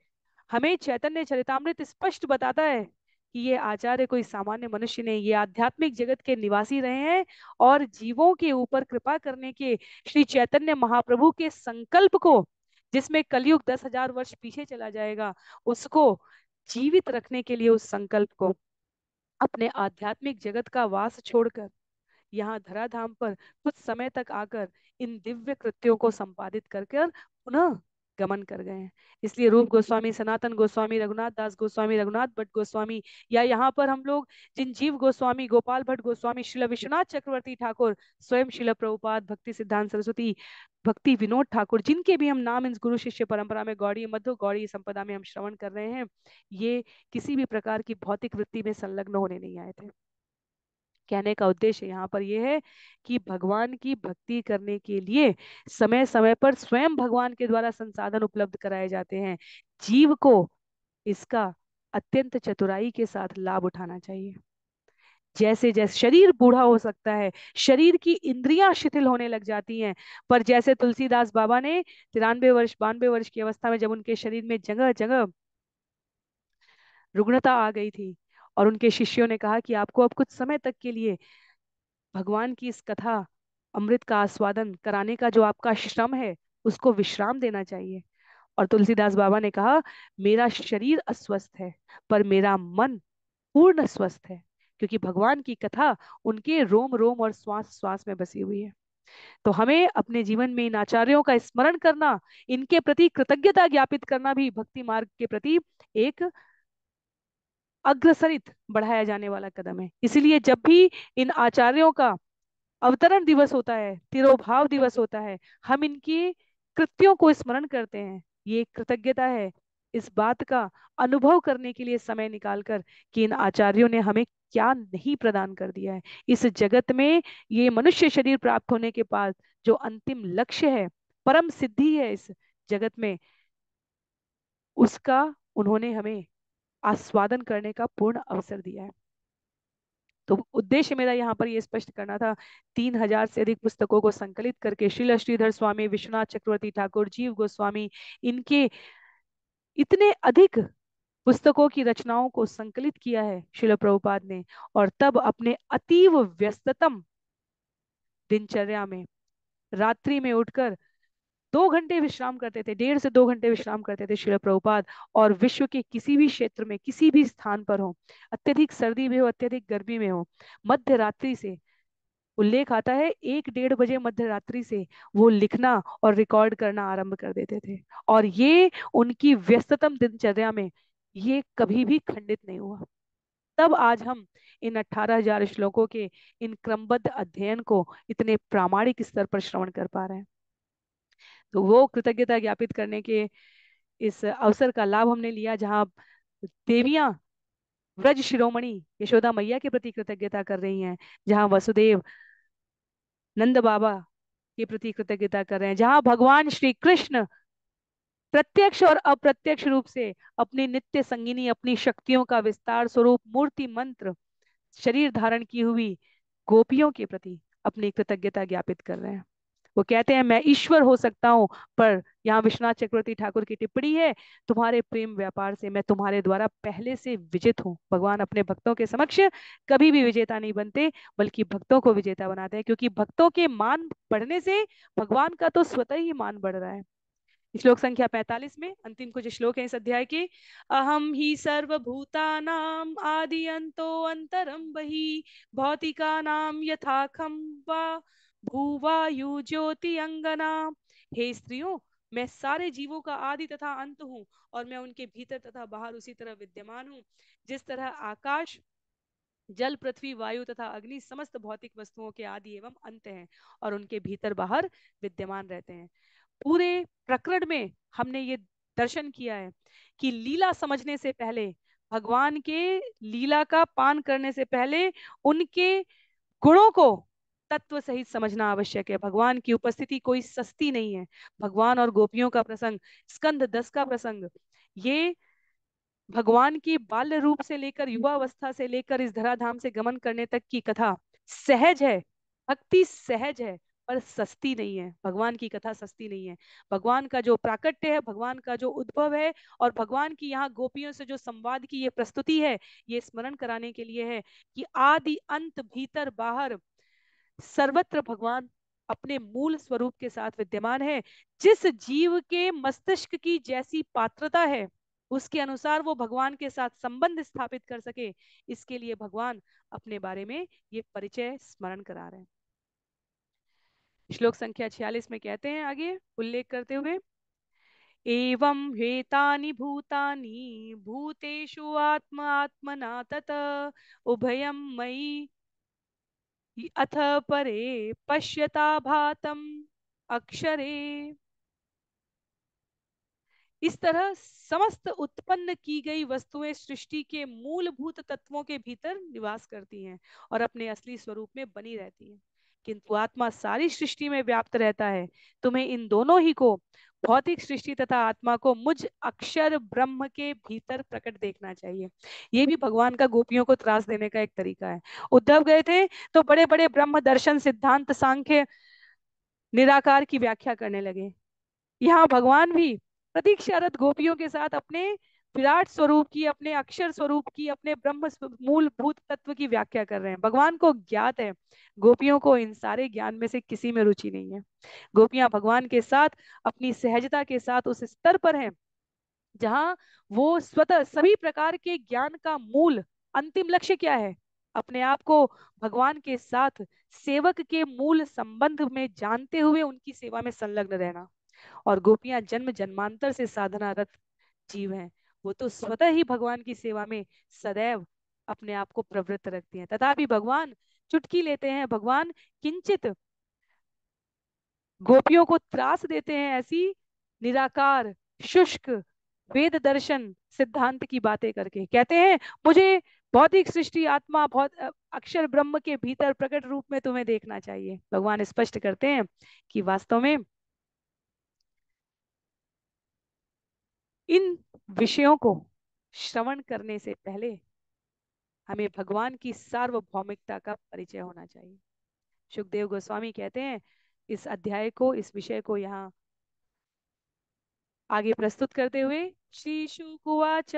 हमें चैतन्य चरितामृत स्पष्ट बताता है कि ये आचार्य कोई सामान्य मनुष्य नहीं, ये आध्यात्मिक जगत के निवासी रहे हैं और जीवों के ऊपर कृपा करने के श्री चैतन्य महाप्रभु के संकल्प को, जिसमें कलयुग 10,000 वर्ष पीछे चला जाएगा, उसको जीवित रखने के लिए, उस संकल्प को अपने आध्यात्मिक जगत का वास छोड़कर यहाँ धराधाम पर कुछ समय तक आकर इन दिव्य कृत्यों को संपादित कर कर पुनः गमन कर गए हैं। इसलिए रूप गोस्वामी, सनातन गोस्वामी, रघुनाथ दास गोस्वामी, रघुनाथ भट्ट गोस्वामी, या यहाँ पर हम लोग जिन जीव गोस्वामी, गोपाल भट्ट गोस्वामी, शिला विश्वनाथ चक्रवर्ती ठाकुर, स्वयं शिला प्रभुपाद, भक्ति सिद्धांत सरस्वती, भक्ति विनोद ठाकुर, जिनके भी हम नाम इन गुरु शिष्य परंपरा में गौड़ी मध्य गौड़ी संपदा में हम श्रवण कर रहे हैं, ये किसी भी प्रकार की भौतिक वृत्ति में संलग्न होने नहीं आए थे। कहने का उद्देश्य यहाँ पर यह है कि भगवान की भक्ति करने के लिए समय समय पर स्वयं भगवान के द्वारा संसाधन उपलब्ध कराए जाते हैं। जीव को इसका अत्यंत चतुराई के साथ लाभ उठाना चाहिए। जैसे जैसे शरीर बूढ़ा हो सकता है, शरीर की इंद्रियां शिथिल होने लग जाती हैं, पर जैसे तुलसीदास बाबा ने 93 वर्ष 92 वर्ष की अवस्था में जब उनके शरीर में जगह जगह रुग्णता आ गई थी और उनके शिष्यों ने कहा कि आपको अब कुछ समय तक के लिए भगवान की इस कथा अमृत का आस्वादन कराने का जो आपका श्रम है, उसको विश्राम देना चाहिए। और तुलसीदास बाबा ने कहा, मेरा शरीर अस्वस्थ है पर मेरा मन पूर्ण स्वस्थ है, क्योंकि भगवान की कथा उनके रोम रोम और श्वास श्वास में बसी हुई है। तो हमें अपने जीवन में इन आचार्यों का स्मरण करना, इनके प्रति कृतज्ञता ज्ञापित करना भी भक्ति मार्ग के प्रति एक अग्रसरित बढ़ाया जाने वाला कदम है। इसलिए जब भी इन आचार्यों का अवतरण दिवस होता है, तिरोभाव दिवस होता है, हम इनकी कृत्यों को स्मरण करते हैं। ये एक कृतज्ञता है इस बात का अनुभव करने के लिए समय निकालकर कि इन आचार्यों ने हमें क्या नहीं प्रदान कर दिया है इस जगत में। ये मनुष्य शरीर प्राप्त होने के बाद जो अंतिम लक्ष्य है, परम सिद्धि है इस जगत में, उसका उन्होंने हमें आस्वादन करने का पूर्ण अवसर दिया है। तो उद्देश्य मेरा यहाँ पर ये स्पष्ट करना था, 3,000 से अधिक पुस्तकों को संकलित करके श्रील श्रीधर स्वामी, विश्वनाथ चक्रवर्ती ठाकुर, जीव गोस्वामी, इनके इतने अधिक पुस्तकों की रचनाओं को संकलित किया है श्रील प्रभुपाद ने। और तब अपने अतीव व्यस्ततम दिनचर्या में रात्रि में उठकर 2 घंटे विश्राम करते थे, 1.5 से 2 घंटे विश्राम करते थे श्रील प्रभुपाद। और विश्व के किसी भी क्षेत्र में, किसी भी स्थान पर हो, अत्यधिक सर्दी में हो, अत्यधिक गर्मी में हो, मध्य रात्रि से, उल्लेख आता है 1-1:30 बजे मध्य रात्रि से वो लिखना और रिकॉर्ड करना आरंभ कर देते थे। और ये उनकी व्यस्ततम दिनचर्या में ये कभी भी खंडित नहीं हुआ। तब आज हम इन 18,000 श्लोकों के इन क्रमबद्ध अध्ययन को इतने प्रामाणिक स्तर पर श्रवण कर पा रहे हैं। तो वो कृतज्ञता ज्ञापित करने के इस अवसर का लाभ हमने लिया, जहाँ देवियां व्रज शिरोमणि यशोदा मैया के प्रति कृतज्ञता कर रही हैं, जहाँ वसुदेव नंद बाबा के प्रति कृतज्ञता कर रहे हैं, जहाँ भगवान श्री कृष्ण प्रत्यक्ष और अप्रत्यक्ष रूप से अपनी नित्य संगिनी, अपनी शक्तियों का विस्तार स्वरूप मूर्ति मंत्र शरीर धारण की हुई गोपियों के प्रति अपनी कृतज्ञता ज्ञापित कर रहे हैं। वो कहते हैं मैं ईश्वर हो सकता हूँ, पर यहाँ विश्वनाथ चक्रवर्ती ठाकुर की टिप्पणी है, तुम्हारे प्रेम व्यापार से मैं तुम्हारे द्वारा पहले से विजित हूँ। भगवान अपने भक्तों के समक्ष कभी भी विजेता नहीं बनते, बल्कि भक्तों को विजेता बनाते हैं, क्योंकि भक्तों के मान बढ़ने से भगवान का तो स्वतः ही मान बढ़ रहा है। श्लोक संख्या 45 में अंतिम कुछ श्लोक हैं इस अध्याय के। अहम ही सर्वभूतानाम आदि अंतो अंतरम बहि भौतिका नाम यथाखम वा भूवायु ज्योति अंगना। हे स्त्रियों, मैं सारे जीवों का आदि तथा अंत हूँ, और मैं उनके भीतर तथा बाहर उसी तरह विद्यमान हूँ जिस तरह आकाश, जल, पृथ्वी, वायु तथा अग्नि समस्त भौतिक वस्तुओं के आदि एवं अंत हैं, और उनके भीतर बाहर विद्यमान रहते हैं। पूरे प्रकरण में हमने ये दर्शन किया है कि लीला समझने से पहले, भगवान के लीला का पान करने से पहले उनके गुणों को तत्व सहित समझना आवश्यक है। भगवान की उपस्थिति कोई सस्ती नहीं है। भगवान और गोपियों का प्रसंग, स्कंद 10 का प्रसंग, ये भगवान की बाल्य रूप से लेकर युवावस्था से लेकर इस धराधाम से गमन करने तक की कथा सहज है। भक्ति सहज है, पर सस्ती नहीं है। भगवान की कथा सस्ती नहीं है। भगवान का जो प्राकट्य है, भगवान का जो उद्भव है, और भगवान की यहाँ गोपियों से जो संवाद की ये प्रस्तुति है, ये स्मरण कराने के लिए है कि आदि अंत भीतर बाहर सर्वत्र भगवान अपने मूल स्वरूप के साथ विद्यमान है। जिस जीव के मस्तिष्क की जैसी पात्रता है, उसके अनुसार वो भगवान के साथ संबंध स्थापित कर सके, इसके लिए भगवान अपने बारे में ये परिचय स्मरण करा रहे हैं। श्लोक संख्या 46 में कहते हैं आगे उल्लेख करते हुए, एवं हेतानि भूतानि भूतेषु आत्म आत्मना तत उभयं मयि अथ परे पश्यता भातम अक्षरे। इस तरह समस्त उत्पन्न की गई वस्तुएं सृष्टि के मूलभूत तत्वों के भीतर निवास करती हैं और अपने असली स्वरूप में बनी रहती हैं, किंतु आत्मा सारी सृष्टि में व्याप्त रहता है। तुम्हें इन दोनों ही को, भौतिक सृष्टि तथा आत्मा को, मुझ अक्षर ब्रह्म के भीतर प्रकट देखना चाहिए। ये भी भगवान का गोपियों को त्रास देने का एक तरीका है। उद्धव गए थे तो बड़े बड़े ब्रह्म दर्शन, सिद्धांत, सांख्य, निराकार की व्याख्या करने लगे। यहाँ भगवान भी प्रतीक्षारत गोपियों के साथ अपने विराट स्वरूप की, अपने अक्षर स्वरूप की, अपने ब्रह्म मूलभूत तत्व की व्याख्या कर रहे हैं। भगवान को ज्ञात है, गोपियों को इन सारे ज्ञान में से किसी में रुचि नहीं है। गोपियां भगवान के साथ अपनी सहजता के साथ उस स्तर पर हैं जहां वो स्वतः सभी प्रकार के ज्ञान का मूल अंतिम लक्ष्य क्या है, अपने आप को भगवान के साथ सेवक के मूल संबंध में जानते हुए उनकी सेवा में संलग्न रहना। और गोपियां जन्म जन्मांतर से साधनारत जीव हैं, वो तो स्वतः ही भगवान की सेवा में सदैव अपने आप को प्रवृत्त रखती हैं। तथापि भगवान चुटकी लेते हैं, भगवान किंचित गोपियों को त्रास देते हैं ऐसी निराकार, शुष्क, वेद दर्शन, सिद्धांत की बातें करके। कहते हैं मुझे भौतिक सृष्टि, आत्मा, बहुत अक्षर ब्रह्म के भीतर प्रकट रूप में तुम्हें देखना चाहिए। भगवान स्पष्ट करते हैं कि वास्तव में इन विषयों को श्रवण करने से पहले हमें भगवान की सार्वभौमिकता का परिचय होना चाहिए। सुखदेव गोस्वामी कहते हैं इस अध्याय को, इस विषय को यहाँ आगे प्रस्तुत करते हुए, श्री शुकुवाच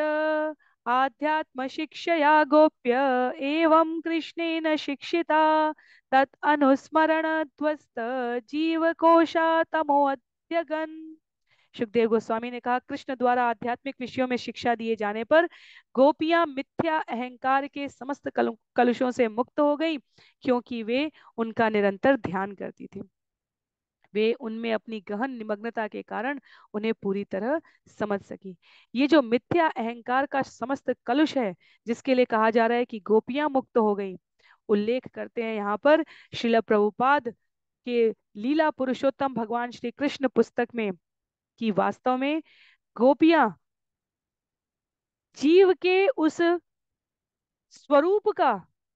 आध्यात्म शिक्षया गोप्य एवं कृष्णेन शिक्षिता तत् अनुस्मरण ध्वस्त जीवकोशा तमोद्यगन। सुखदेव गोस्वामी ने कहा, कृष्ण द्वारा आध्यात्मिक विषयों में शिक्षा दिए जाने पर गोपियां मिथ्या अहंकार के समस्त कलुषों से मुक्त हो गई, क्योंकि वे उनका निरंतर ध्यान करती थी। वे उनमें अपनी गहन निमग्नता के कारण उन्हें पूरी तरह समझ सकी। ये जो मिथ्या अहंकार का समस्त कलुष है, जिसके लिए कहा जा रहा है कि गोपियां मुक्त हो गई, उल्लेख करते हैं यहाँ पर श्रील प्रभुपाद के लीला पुरुषोत्तम भगवान श्री कृष्ण पुस्तक में, कि वास्तव में गोपियां जीव के उस स्वरूप का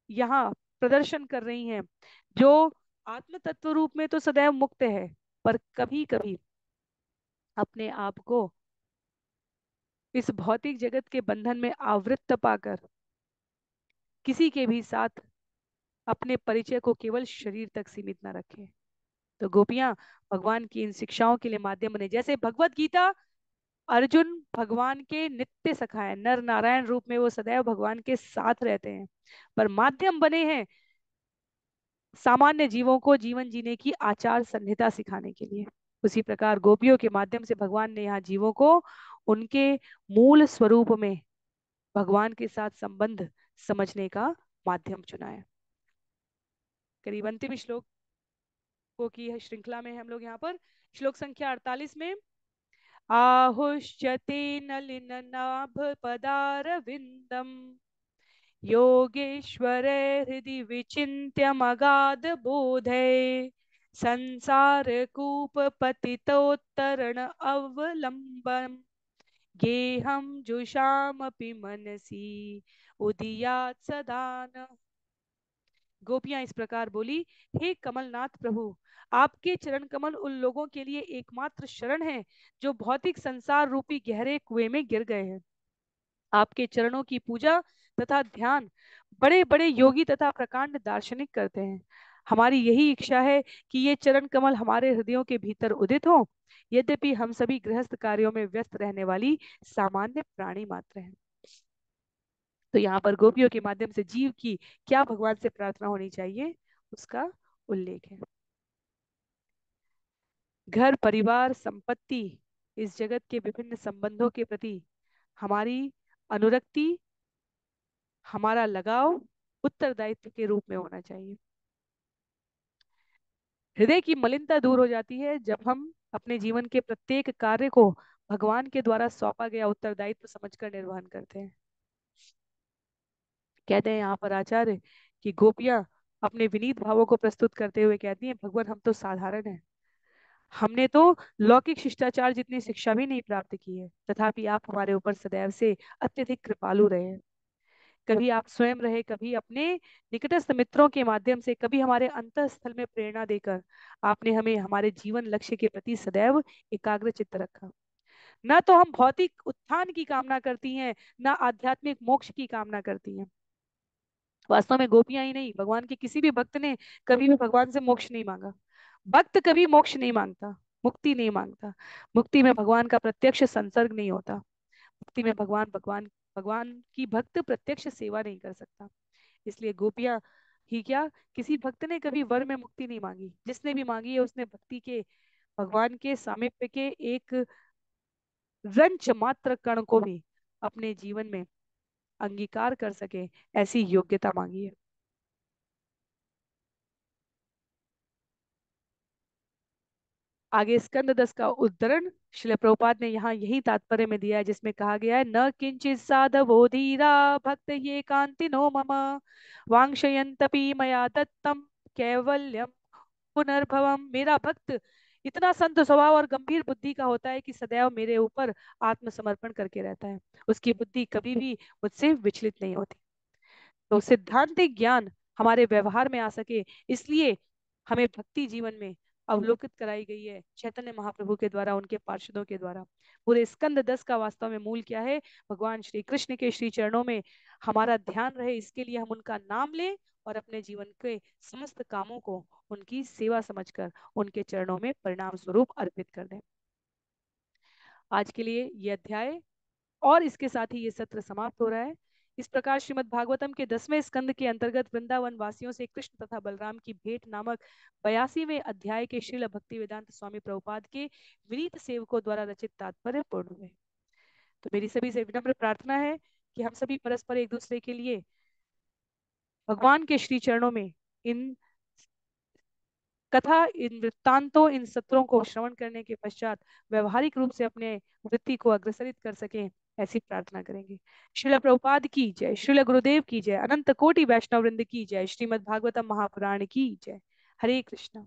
यहाँ प्रदर्शन कर रही हैं, जो आत्म तत्व रूप में तो सदैव मुक्त है, पर कभी कभी अपने आप को इस भौतिक जगत के बंधन में आवृत्त पाकर किसी के भी साथ अपने परिचय को केवल शरीर तक सीमित न रखें। तो गोपियां भगवान की इन शिक्षाओं के लिए माध्यम बने। जैसे भगवत गीता, अर्जुन भगवान के नित्य सखा है, नर नारायण रूप में वो सदैव भगवान के साथ रहते हैं, पर माध्यम बने हैं सामान्य जीवों को जीवन जीने की आचार संहिता सिखाने के लिए। उसी प्रकार गोपियों के माध्यम से भगवान ने यहाँ जीवों को उनके मूल स्वरूप में भगवान के साथ संबंध समझने का माध्यम चुना है। करीब अंतिम श्लोकों की श्रृंखला में हम लोग यहाँ पर श्लोक संख्या 48 में आहुष्यते नलिन नाभ पदारविंदम योगेश्वरे हृदि विचिन्त्य मगाध बोधे संसार कूप पतितोत्तरण अवलंबम गेहम जुषामपि मनसी उदीयात् सदा न। गोपियां इस प्रकार बोली, हे कमलनाथ प्रभु, आपके चरण कमल उन लोगों के लिए एकमात्र शरण है जो भौतिक संसार रूपी गहरे कुएं में गिर गए हैं। आपके चरणों की पूजा तथा ध्यान बड़े बड़े योगी तथा प्रकांड दार्शनिक करते हैं। हमारी यही इच्छा है कि ये चरण कमल हमारे हृदयों के भीतर उदित हो। यद्यपि हम सभी गृहस्थ कार्यों में व्यस्त रहने वाली सामान्य प्राणी मात्र हैं। तो यहाँ पर गोपियों के माध्यम से जीव की क्या भगवान से प्रार्थना होनी चाहिए उसका उल्लेख है। घर, परिवार, संपत्ति, इस जगत के विभिन्न संबंधों के प्रति हमारी अनुरक्ति, हमारा लगाव उत्तरदायित्व के रूप में होना चाहिए। हृदय की मलिनता दूर हो जाती है जब हम अपने जीवन के प्रत्येक कार्य को भगवान के द्वारा सौंपा गया उत्तरदायित्व समझकर निर्वहन करते हैं। कहते हैं यहाँ पर आचार्य कि गोपियां अपने विनीत भावों को प्रस्तुत करते हुए कहती हैं, भगवान हम तो साधारण हैं, हमने तो लौकिक शिष्टाचार जितनी शिक्षा भी नहीं प्राप्त की है, तथापि आप हमारे ऊपर सदैव से अत्यधिक कृपालु रहे हैं। कभी आप स्वयं रहे, कभी अपने निकटस्थ मित्रों के माध्यम से, कभी हमारे अंतःस्थल में प्रेरणा देकर आपने हमें हमारे जीवन लक्ष्य के प्रति सदैव एकाग्र चित्त रखा। न तो हम भौतिक उत्थान की कामना करती हैं, न आध्यात्मिक मोक्ष की कामना करती हैं। वास्तव में गोपियां ही नहीं, भगवान के किसी भी भक्त ने कभी भी भगवान से मोक्ष नहीं मांगा। भक्त कभी मोक्ष नहीं मांगता, मुक्ति नहीं मांगता। मुक्ति में भगवान का प्रत्यक्ष संसर्ग नहीं होता। मुक्ति में भगवान भगवान भगवान की भक्त प्रत्यक्ष सेवा नहीं कर सकता। इसलिए गोपियां ही क्या, किसी भक्त ने कभी वर में मुक्ति नहीं मांगी। जिसने भी मांगी है उसने भक्ति के, भगवान के सामीप्य के एक रंच मात्र कण को भी अपने जीवन में अंगीकार कर सके, ऐसी योग्यता मांगी है। आगे स्कंद 10 का उद्धरण श्रील प्रभुपाद ने यहाँ यही तात्पर्य में दिया है, जिसमें कहा गया है, न किंचित साधवो धीरा भक्त ये कांतिनो मम वांक्षयंतपि मया दत्तम कैवल्यम पुनर्भवम। मेरा भक्त इतना संत स्वभाव और गंभीर बुद्धि का होता है कि सदैव मेरे ऊपर आत्मसमर्पण करके रहता है। उसकी बुद्धि कभी भी मुझसे विचलित नहीं होती। तो सिद्धांतिक ज्ञान हमारे व्यवहार में आ सके, इसलिए हमें भक्ति जीवन में अवलोकित कराई गई है चैतन्य महाप्रभु के द्वारा, उनके पार्षदों के द्वारा। पूरे स्कंद 10 का वास्तव में मूल क्या है, भगवान श्री कृष्ण के श्री चरणों में हमारा ध्यान रहे, इसके लिए हम उनका नाम लें और अपने जीवन के समस्त कामों को उनकी सेवा समझकर उनके चरणों में परिणाम स्वरूप अर्पित कर दें। आज के लिए ये अध्याय और इसके साथ ही ये सत्र समाप्त हो रहा है। इस प्रकार श्रीमद् भागवतम के 10वें स्कंद के अंतर्गत वृंदावन वासियों से कृष्ण तथा बलराम की भेंट नामक 82वें अध्याय के श्रील भक्ति वेदांत स्वामी प्रभुपाद के विनीत सेवकों द्वारा रचित तात्पर्य पूर्ण हुए। तो मेरी सभी से विनम्र प्रार्थना है कि हम सभी परस्पर एक दूसरे के लिए भगवान के श्री चरणों में इन कथा, इन वृत्तांतों, इन सत्रों को श्रवण करने के पश्चात व्यवहारिक रूप से अपने वृत्ति को अग्रसरित कर सकें, ऐसी प्रार्थना करेंगे। श्रील प्रभुपाद की जय, श्रील गुरुदेव की जय, अनंत कोटि वैष्णव वृंद की जय, श्रीमद् भागवतम महापुराण की जय। हरे कृष्ण।